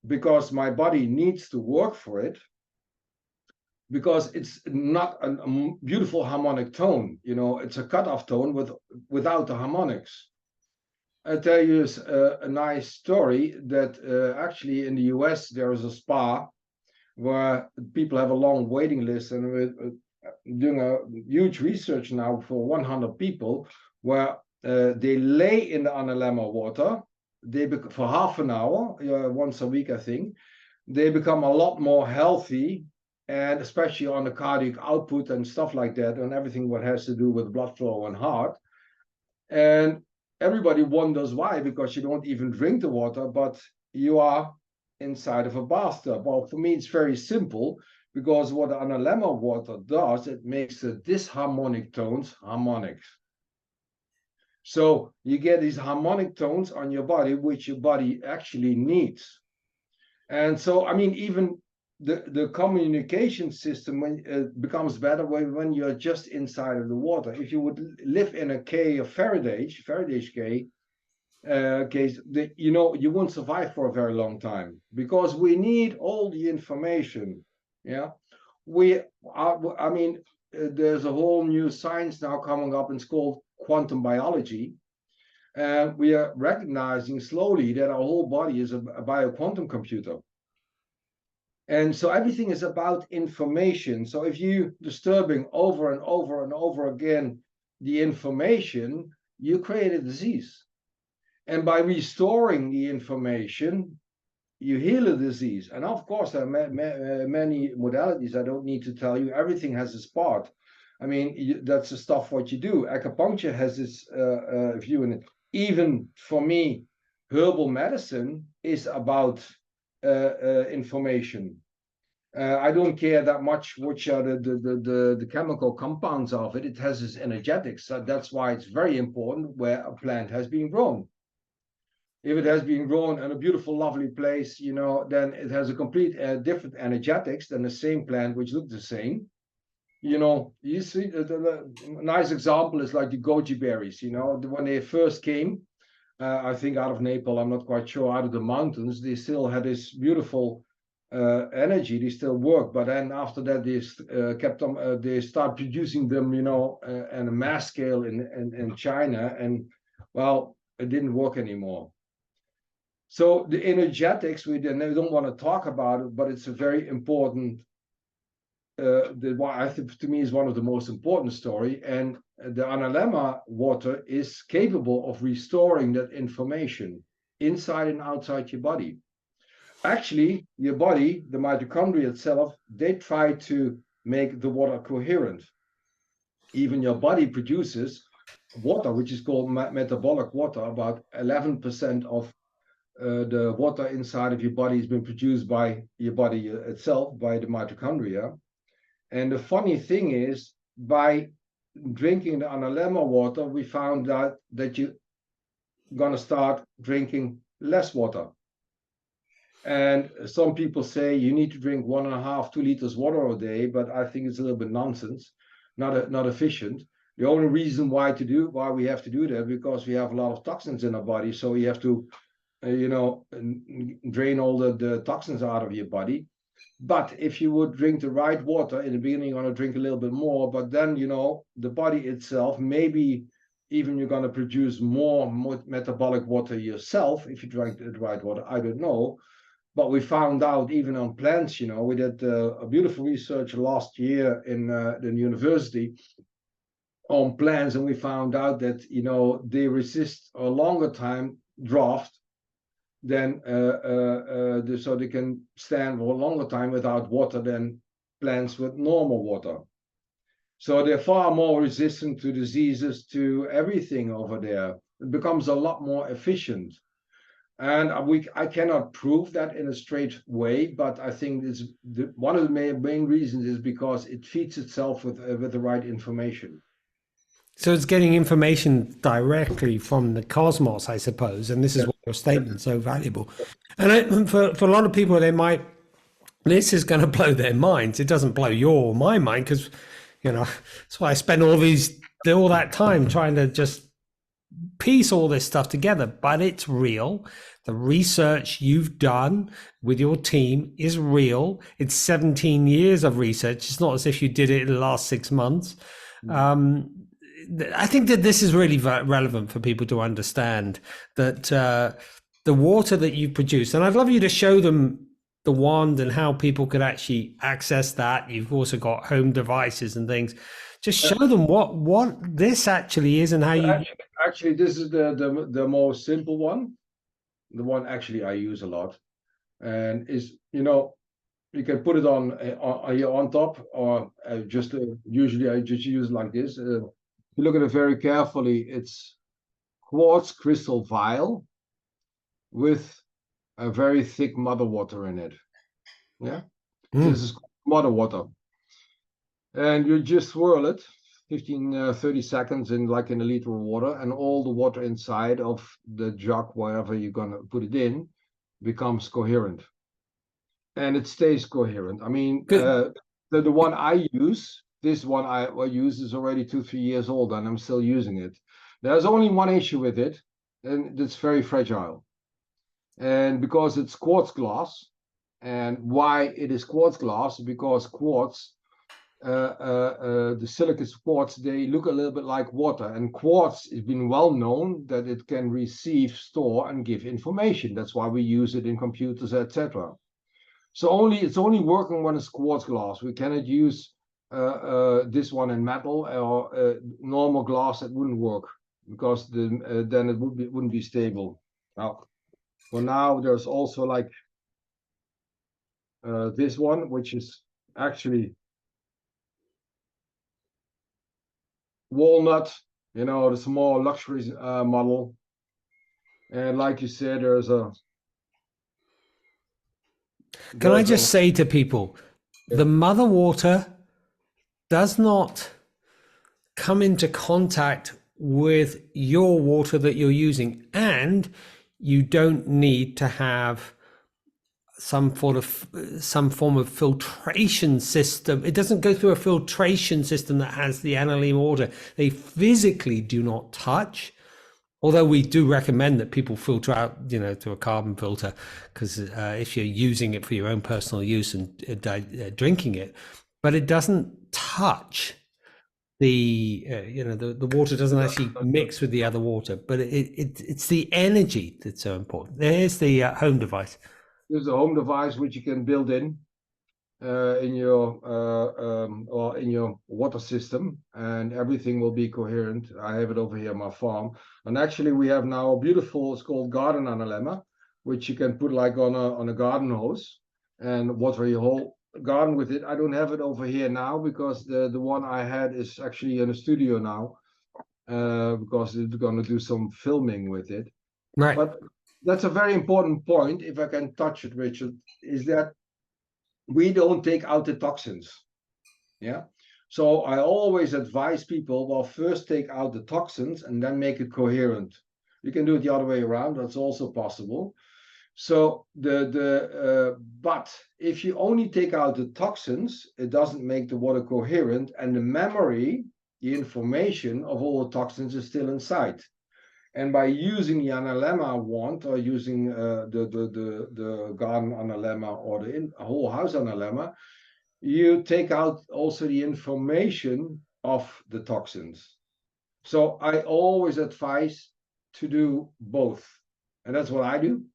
because my body needs to work for it, because it's not a beautiful harmonic tone. It's a cutoff tone without the harmonics. I tell you a nice story that actually in the US there is a spa where people have a long waiting list, and we're doing a huge research now for 100 people where they lay in the analemma water. For half an hour, once a week, I think. They become a lot more healthy, and especially on the cardiac output and stuff like that, and everything what has to do with blood flow and heart. And everybody wonders why, because you don't even drink the water, but you are inside of a bathtub. Well, for me, it's very simple, because what the analemma water does, it makes the disharmonic tones harmonics. So you get these harmonic tones on your body, which your body actually needs. And so, I mean, even the communication system becomes better when you're just inside of the water. If you would live in a cave of Faraday's cave, case, you won't survive for a very long time, because we need all the information. Yeah, I mean, there's a whole new science now coming up, and it's called quantum biology. And we are recognizing slowly that our whole body is a bioquantum computer. And so everything is about information. So if you disturbing over and over and over again the information, you create a disease. And by restoring the information, you heal a disease. And of course, there are many modalities. I don't need to tell you. Everything has its part. I mean, that's the stuff what you do. Acupuncture has its view in it. Even for me, herbal medicine is about information. I don't care that much which are the chemical compounds of it. It has its energetics. So that's why it's very important where a plant has been grown. If it has been grown in a beautiful, lovely place, then it has a complete different energetics than the same plant, which look the same. You see, the nice example is like the goji berries. When they first came, I think out of Nepal, I'm not quite sure, out of the mountains, they still had this beautiful energy. They still work, but then after that, they kept them. They start producing them, on a mass scale in China, and well, it didn't work anymore. So the energetics, we don't want to talk about it, but it's a very important. I think to me is one of the most important story, and the analemma water is capable of restoring that information inside and outside your body. Actually, your body, the mitochondria itself, they try to make the water coherent. Even your body produces water, which is called metabolic water. About 11% of the water inside of your body has been produced by your body itself, by the mitochondria. And the funny thing is, by drinking the analemma water, we found out that you're going to start drinking less water. And some people say you need to drink 1.5, 2 liters water a day, but I think it's a little bit nonsense, not efficient. The only reason why we have to do that, because we have a lot of toxins in our body, so you have to drain all the toxins out of your body. But if you would drink the right water in the beginning, you're going to drink a little bit more, but then the body itself, maybe even you're going to produce more metabolic water yourself if you drink the right water. I don't know. But we found out even on plants, we did a beautiful research last year in the university on plants, and we found out that they resist a longer time drought than so they can stand for a longer time without water than plants with normal water. So they're far more resistant to diseases, to everything over there. It becomes a lot more efficient. And I cannot prove that in a straight way, but I think it's one of the main reasons is because it feeds itself with the right information. So it's getting information directly from the cosmos, I suppose, and this is why your statement's so valuable. And for a lot of people, this is going to blow their minds. It doesn't blow your or my mind, because that's why I spend all that time trying to just piece all this stuff together. But it's real. The research you've done with your team is real. It's 17 years of research. It's not as if you did it in the last 6 months. I think that this is really relevant for people to understand that the water that you produce, and I'd love you to show them the wand and how people could actually access that. You've also got home devices and things. Just Uh, show them what this actually is and how you. actually, this is the most simple one. The one actually I use a lot, and is, you can put it on top, or just usually I just use it like this. If you look at it very carefully, it's quartz crystal vial with a very thick mother water in it. Yeah, this is mother water, and you just swirl it 15 30 seconds in, like in a liter of water, and all the water inside of the jug, wherever you're gonna put it in, becomes coherent, and it stays coherent. I mean, Good. the one I use, this one I use is already 2 3 years old, and I'm still using it. There's only one issue with it, and it's very fragile. And because it's quartz glass, and why it is quartz glass? Because quartz, the silicates quartz, they look a little bit like water, and quartz has been well known that it can receive, store, and give information. That's why we use it in computers, etc. So it's only working when it's quartz glass. We cannot use this one in metal or normal glass. It wouldn't work, because then it wouldn't be stable. Now, for now, there's also like this one, which is actually walnut, the small luxury model. And like you said, Can I there's a just say to people, the mother water does not come into contact with your water that you're using, and you don't need to have some form of filtration system. It doesn't go through a filtration system that has the aniline water. They physically do not touch. Although we do recommend that people filter out, through a carbon filter, because if you're using it for your own personal use and drinking it, but it doesn't touch the water doesn't actually mix with the other water, but it's the energy that's so important. There's the home device. there's a home device which you can build in your or in your water system, and everything will be coherent. I have it over here on my farm, and actually we have now a beautiful, it's called garden analemma, which you can put like on a garden hose and water your whole garden with it. I don't have it over here now because the one I had is actually in a studio now, because it's going to do some filming with it. Right. But that's a very important point, if I can touch it, Richard, is that we don't take out the toxins. Yeah. So I always advise people, well, first take out the toxins and then make it coherent. You can do it the other way around. That's also possible. So but if you only take out the toxins, it doesn't make the water coherent, and the memory, the information of all the toxins is still inside. And by using the analemma wand, or using the garden analemma, or the whole house analemma, you take out also the information of the toxins. So I always advise to do both, and that's what I do.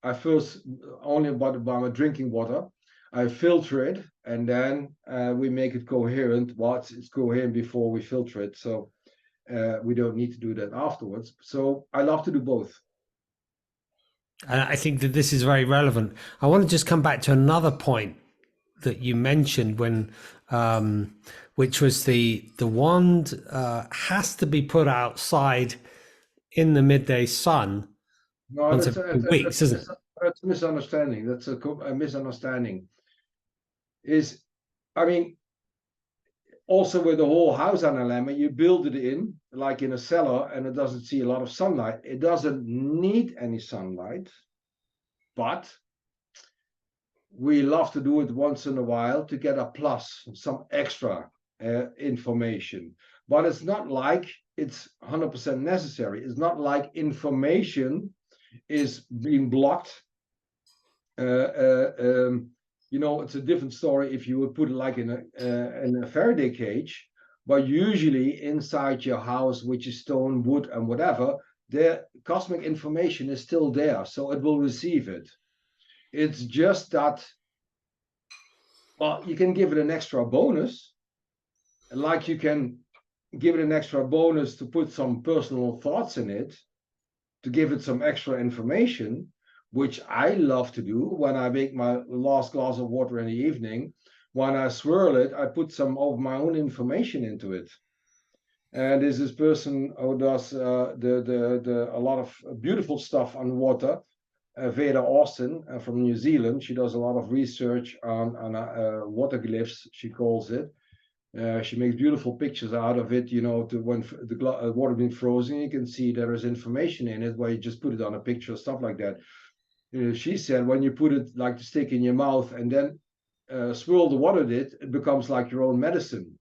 I first only by my drinking water, I filter it, and then we make it coherent. It's coherent before we filter it, so we don't need to do that afterwards. So I love to do both. I think that this is very relevant. I want to just come back to another point that you mentioned which was the wand has to be put outside in the midday sun No, once that's every 2 weeks, isn't it? that's a misunderstanding. That's a misunderstanding. Is, I mean, also with the whole house analemma, you build it in like in a cellar, and it doesn't see a lot of sunlight. It doesn't need any sunlight, but we love to do it once in a while to get a plus, some extra information. But it's not like it's 100% necessary. It's not like information is being blocked. It's a different story if you would put it like in a Faraday cage, But usually inside your house, which is stone, wood, and whatever, the cosmic information is still there, so it will receive it. It's just that, well, you can give it an extra bonus, like you can give it an extra bonus to put some personal thoughts in it, to give it some extra information, which I love to do when I make my last glass of water in the evening. When I swirl it, I put some of my own information into it. And there's this person who does a lot of beautiful stuff on water, Veda Austin from New Zealand. She does a lot of research on water glyphs, she calls it. She makes beautiful pictures out of it, you know, to when the water being frozen, you can see there is information in it where you just put it on a picture, stuff like that. She said when you put it like the stick in your mouth and then swirl the water in it, it becomes like your own medicine.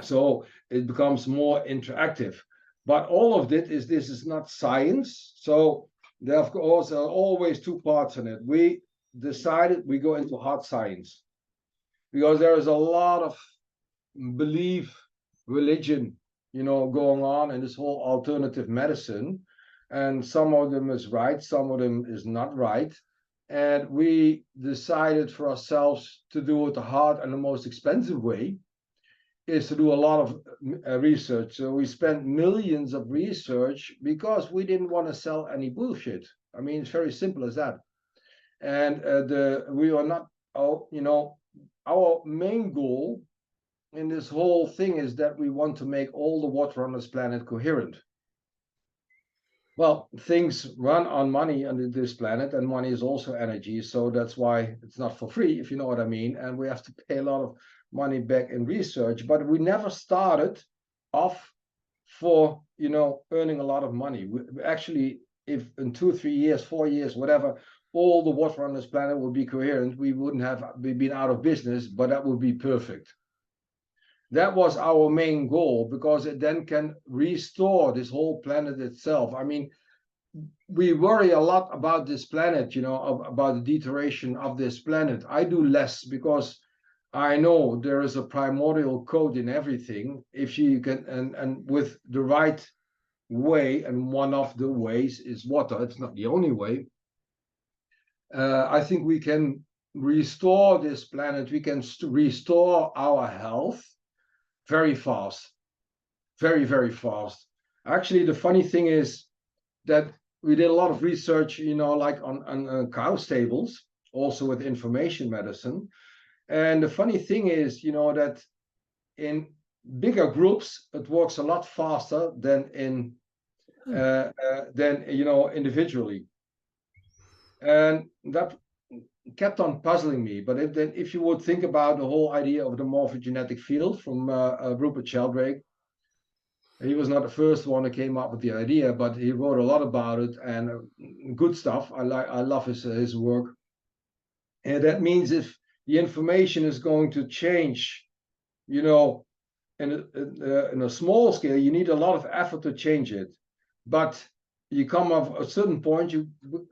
So it becomes more interactive. But all of this is not science. So there of course are always two parts in it. We decided we go into hard science because there is a lot of belief, religion, you know, going on in this whole alternative medicine. And some of them is right, some of them is not right. And we decided for ourselves to do it the hard and the most expensive way is to do a lot of research. So we spent millions of research because we didn't want to sell any bullshit. I mean, it's very simple as that. And we are not, you know, our main goal in this whole thing is that we want to make all the water on this planet coherent. Well, things run on money on this planet, and money is also energy. So that's why it's not for free, if you know what I mean. And we have to pay a lot of money back in research, but we never started off for, you know, earning a lot of money. We actually, if in 2 3 years, 4 years, whatever, all the water on this planet would be coherent, we wouldn't have been out of business, but that would be perfect. That was our main goal because it then can restore this whole planet itself. I mean, we worry a lot about this planet, you know, about the deterioration of this planet. I do less because I know there is a primordial code in everything. If you can, and with the right way, and one of the ways is water, it's not the only way. I think we can restore this planet, we can restore our health very fast, very, very fast. Actually, the funny thing is that we did a lot of research, you know, like on cow stables, also with information medicine. And the funny thing is, you know, that in bigger groups, it works a lot faster than in you know, individually. And that kept on puzzling me. But if you would think about the whole idea of the morphogenetic field from Rupert Sheldrake, he was not the first one that came up with the idea, but he wrote a lot about it and good stuff. I love his work. And that means if the information is going to change, you know, in a small scale, you need a lot of effort to change it. But you come off a certain point, you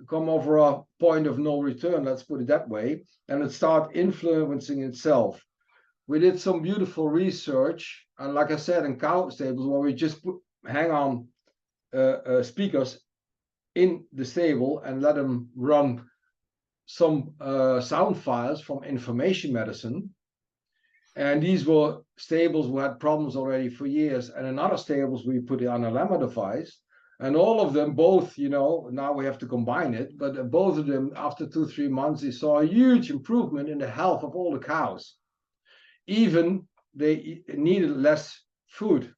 come over a point of no return, let's put it that way, and it starts influencing itself. We did some beautiful research, and like I said, in cow stables, where we just hang on speakers in the stable and let them run some sound files from information medicine. And these were stables who had problems already for years. And in other stables, we put it on a Lemma device. And all of them, both, you know, now we have to combine it, but both of them, after 2 3 months, they saw a huge improvement in the health of all the cows. Even they needed less food.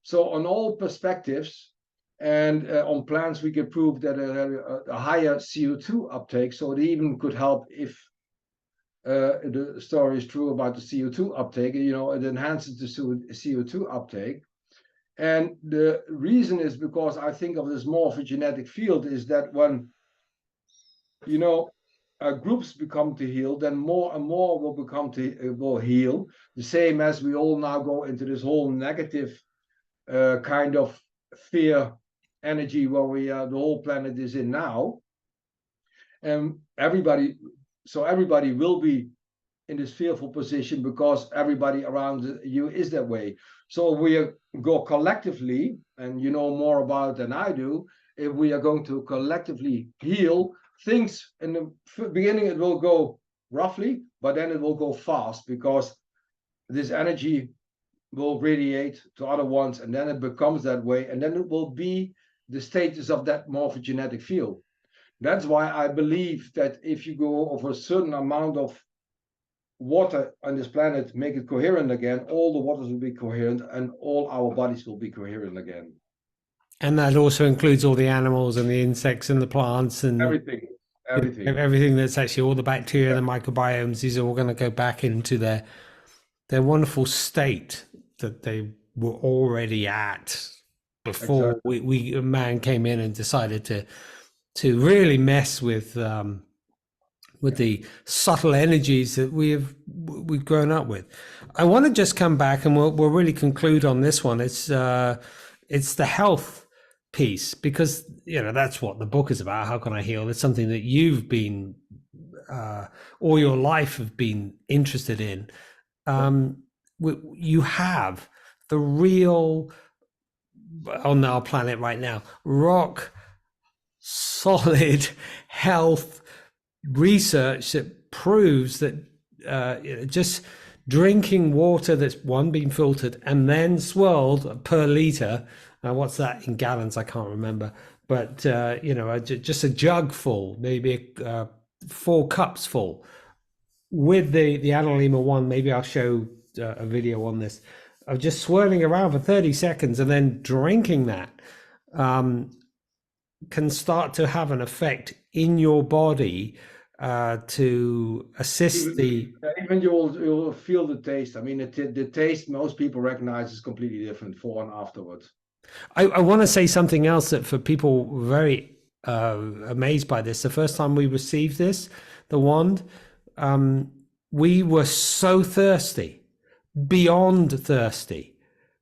So on all perspectives, and on plants, we could prove that a higher CO2 uptake, so it even could help if the story is true about the CO2 uptake, you know, it enhances the CO2 uptake. And the reason is because I think of this morphogenetic field is that when, you know, groups become to heal, then more and more will become to will heal. The same as we all now go into this whole negative kind of fear energy where we the whole planet is in now, and everybody will be in this fearful position because everybody around you is that way. So we go collectively, and you know more about it than I do. If we are going to collectively heal things in the beginning, it will go roughly, but then it will go fast because this energy will radiate to other ones, and then it becomes that way, and then it will be the status of that morphogenetic field. That's why I believe that if you go over a certain amount of water on this planet, make it coherent again, all the waters will be coherent and all our bodies will be coherent again. And that also includes all the animals and the insects and the plants and Everything, everything. everything that's actually all the bacteria, the microbiomes. These are all going to go back into their wonderful state that they were already at before Exactly. man came in and decided to really mess with the subtle energies that we've grown up with. I want to just come back and we'll really conclude on this one. It's the health piece, because that's what the book is about. How can I heal? It's something that you've been all your life have been interested in. You have the real, on our planet right now, rock solid health research that proves that just drinking water that's been filtered and then swirled per liter, what's that in gallons? I can't remember, but just a jug full, maybe 4 cups full, with the Analema one. Maybe I'll show a video on this, of just swirling around for 30 seconds and then drinking that, can start to have an effect in your body to assist even you'll feel the taste. I mean, the taste most people recognize is completely different before and afterwards. I want to say something else that for people very amazed by this. The first time we received this, the wand, we were so thirsty, beyond thirsty.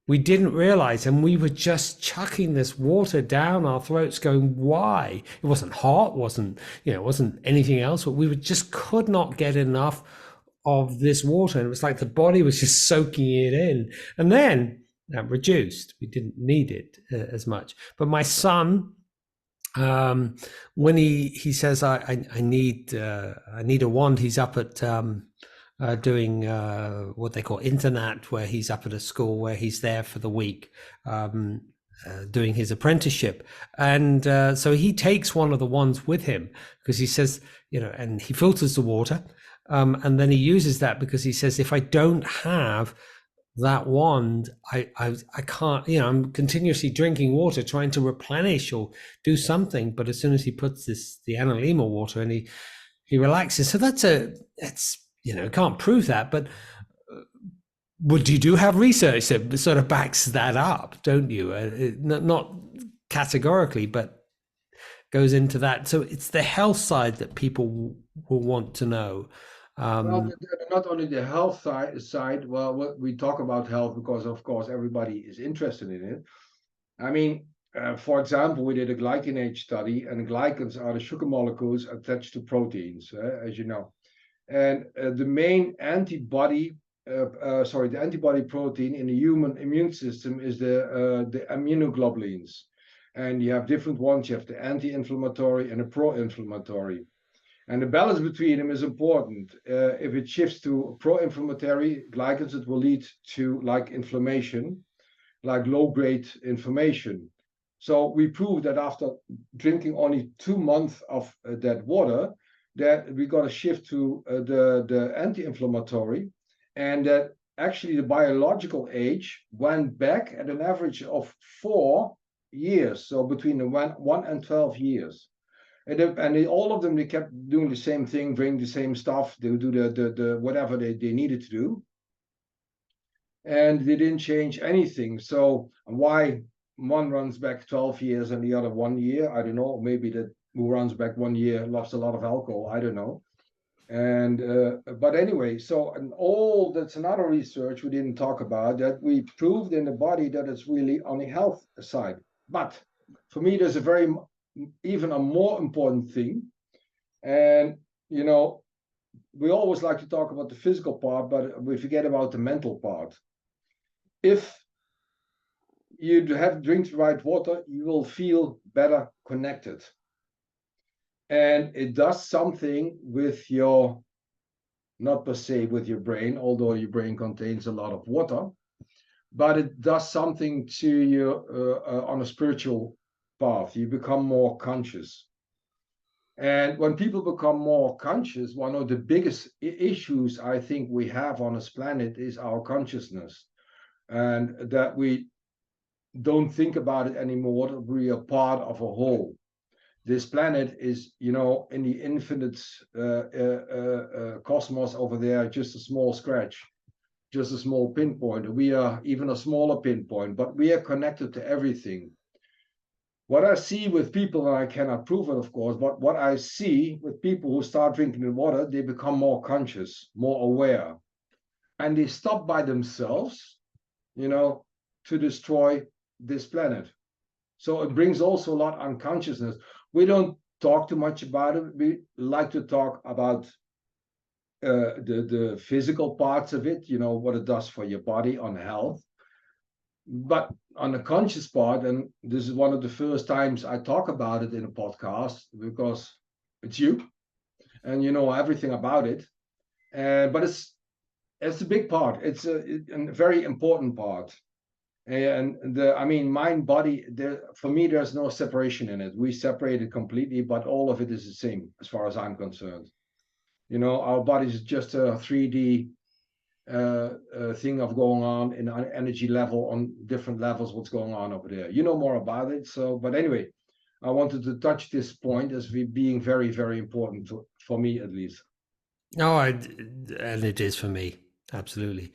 We didn't realize, and we were just chucking this water down our throats, going, why? It wasn't hot, wasn't anything else, but we just could not get enough of this water. And it was like the body was just soaking it in. And then that reduced. We didn't need it as much. But my son, when he says, I need a wand, he's up at doing what they call internat, where he's up at a school where he's there for the week, doing his apprenticeship. And so he takes one of the wands with him, because he says, and he filters the water, and then he uses that, because he says, if I don't have that wand, I can't, I'm continuously drinking water, trying to replenish or do something. But as soon as he puts the Analema water, and he relaxes. So that's can't prove that, but you do have research that sort of backs that up, don't you? Not categorically, but goes into that. So it's the health side that people will want to know. Well, not only the health side. Well, we talk about health because, of course, everybody is interested in it. I mean, for example, we did a glycanage study, and glycans are the sugar molecules attached to proteins, as you know. And the main antibody, the antibody protein in the human immune system is the immunoglobulins. And you have different ones. You have the anti-inflammatory and the pro-inflammatory. And the balance between them is important. If it shifts to pro-inflammatory glycans, it will lead to like inflammation, like low-grade inflammation. So we proved that after drinking only 2 months of that water, that we got a shift to the anti-inflammatory, and that actually the biological age went back at an average of 4 years, so between the 1 and 12 years. And all of them, they kept doing the same thing, drinking the same stuff, they would do the whatever they needed to do, and they didn't change anything. So why one runs back 12 years and the other 1 year, I don't know. Maybe that who runs back 1 year lost a lot of alcohol, I don't know. And but anyway, so and all that's another research we didn't talk about, that we proved in the body that it's really on the health side. But for me, there's even a more important thing, and we always like to talk about the physical part, but we forget about the mental part. If you have drink the right water, you will feel better connected. And it does something with your, not per se with your brain, although your brain contains a lot of water, but it does something to you on a spiritual path. You become more conscious. And when people become more conscious, one of the biggest issues I think we have on this planet is our consciousness, and that we don't think about it anymore, that we are part of a whole. This planet is, in the infinite cosmos over there, just a small scratch, just a small pinpoint. We are even a smaller pinpoint, but we are connected to everything. What I see with people, and I cannot prove it, of course, but what I see with people who start drinking the water, they become more conscious, more aware, and they stop by themselves, to destroy this planet. So it brings also a lot on consciousness. We don't talk too much about it. We like to talk about the physical parts of it, what it does for your body on health. But on the conscious part, and this is one of the first times I talk about it in a podcast, because it's you and you know everything about it. But it's a big part. It's a very important part. And mind, body, for me, there's no separation in it. We separate it completely, but all of it is the same as far as I'm concerned. Our body is just a 3D thing of going on in an energy level on different levels, what's going on over there. You know more about it. So, but anyway, I wanted to touch this point as being very, very important for me, at least. No, and it is for me. Absolutely.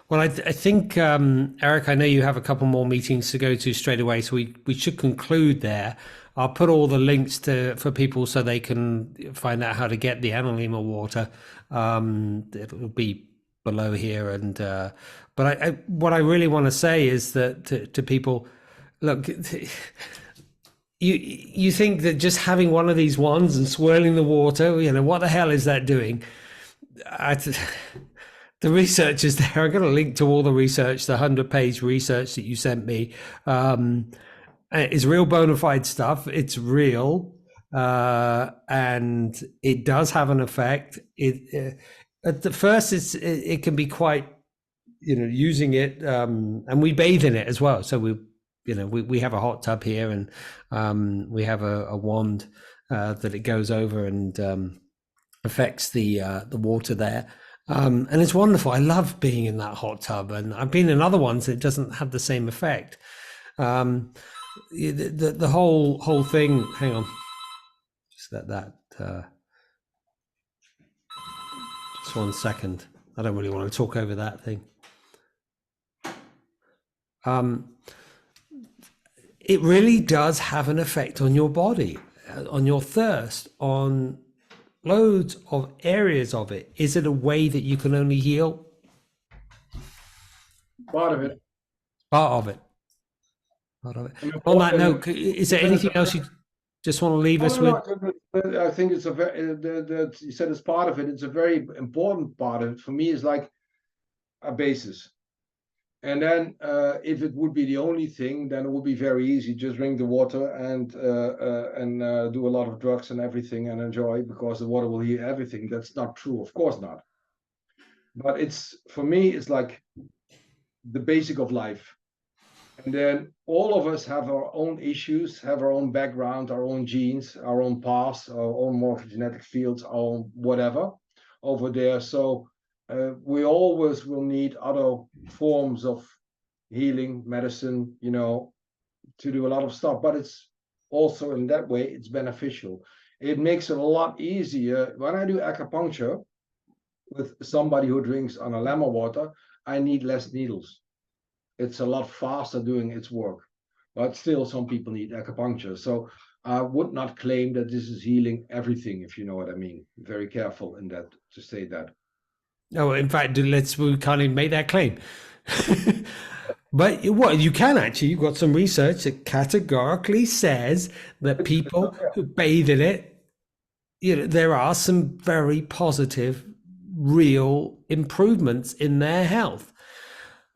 Well, I think, Eric, I know you have a couple more meetings to go to straight away, so we should conclude there. I'll put all the links for people so they can find out how to get the Analema water. It'll be below here, and but what I really want to say is that to people, look, you think that just having one of these wands and swirling the water, what the hell is that doing? The research is there. I'm going to link to all the research, the 100-page research that you sent me. It's real bona fide stuff. It's real, and it does have an effect. At the first, it can be quite, using it, and we bathe in it as well. So we have a hot tub here, and we have a wand that it goes over and affects the water there. And it's wonderful. I love being in that hot tub, and I've been in other ones that doesn't have the same effect. The whole thing. Hang on, just let that. Just 1 second. I don't really want to talk over that thing. It really does have an effect on your body, on your thirst, on loads of areas of it. Is it a way that you can only heal? Part of it. Part of it. Part of it. On that note, is there anything else you just want to leave us with? I think it's a very, you said it's part of it. It's a very important part of it. For me, it's like a basis. And then if it would be the only thing, then it would be very easy. Just drink the water and do a lot of drugs and everything and enjoy, because the water will heal everything. That's not true. Of course not. But for me, it's like the basic of life. And then all of us have our own issues, have our own background, our own genes, our own past, our own morphogenetic fields, our own whatever over there. So we always will need other forms of healing, medicine, to do a lot of stuff. But it's also in that way, it's beneficial. It makes it a lot easier. When I do acupuncture with somebody who drinks Analema water, I need less needles. It's a lot faster doing its work. But still, some people need acupuncture. So I would not claim that this is healing everything, if you know what I mean. Very careful in that to say that. No, in fact, we can't even make that claim. But what you can actually, you've got some research that categorically says that people who bathe in it, there are some very positive real improvements in their health.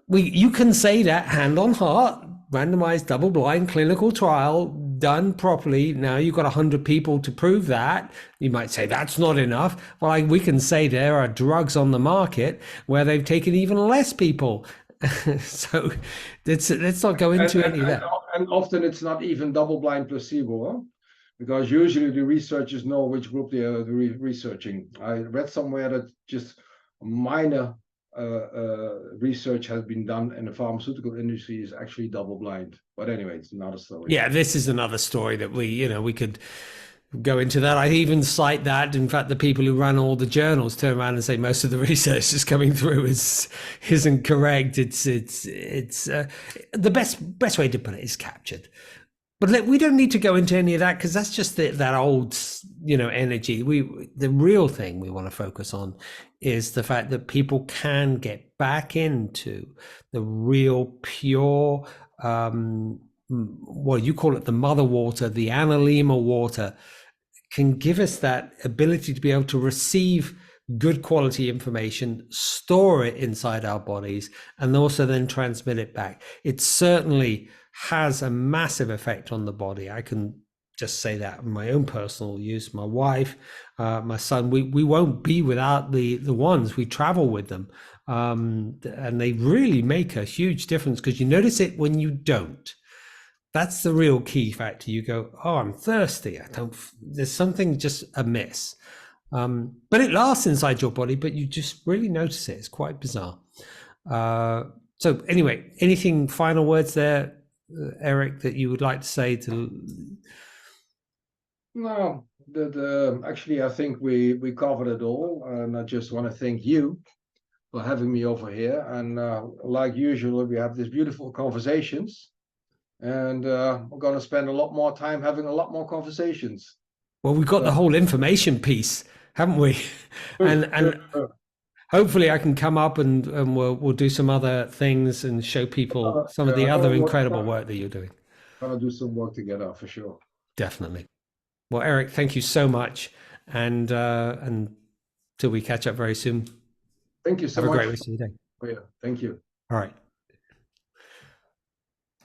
You can say that hand on heart, randomized double-blind clinical trial done properly. Now you've got 100 people to prove that. You might say that's not enough. Well, we can say there are drugs on the market where they've taken even less people. So let's not go into any of that. And often it's not even double-blind placebo, huh? Because usually the researchers know which group they are researching. I read somewhere that just minor research has been done in the pharmaceutical industry is actually double-blind. But anyway, it's another story. Yeah, this is another story that we could go into that. I even cite that. In fact, the people who run all the journals turn around and say most of the research that's coming through isn't correct. It's the best way to put it is captured. But we don't need to go into any of that because that's just that old, energy. The real thing we want to focus on is the fact that people can get back into the real pure, what you call it, the mother water, the analema water, can give us that ability to be able to receive good quality information, store it inside our bodies, and also then transmit it back. It certainly has a massive effect on the body. I can just say that in my own personal use. My wife, my son, we won't be without the ones. We travel with them, and they really make a huge difference because you notice it when you don't. That's the real key factor. You go, oh, I'm thirsty. There's something just amiss. But it lasts inside your body, but you just really notice it. It's quite bizarre. So anyway, anything final words there, Eric, that you would like to say to? No, actually, I think we covered it all, and I just want to thank you for having me over here. And like usual, we have these beautiful conversations, and we're going to spend a lot more time having a lot more conversations. Well, we've got the whole information piece, haven't we? and hopefully I can come up and we'll do some other things and show people some of the other incredible work that you're doing. Gonna do some work together for sure. Definitely. Well, Eric, thank you so much, and till we catch up very soon. Thank you so much. Have a great rest of your day. Oh, yeah. Thank you. All right.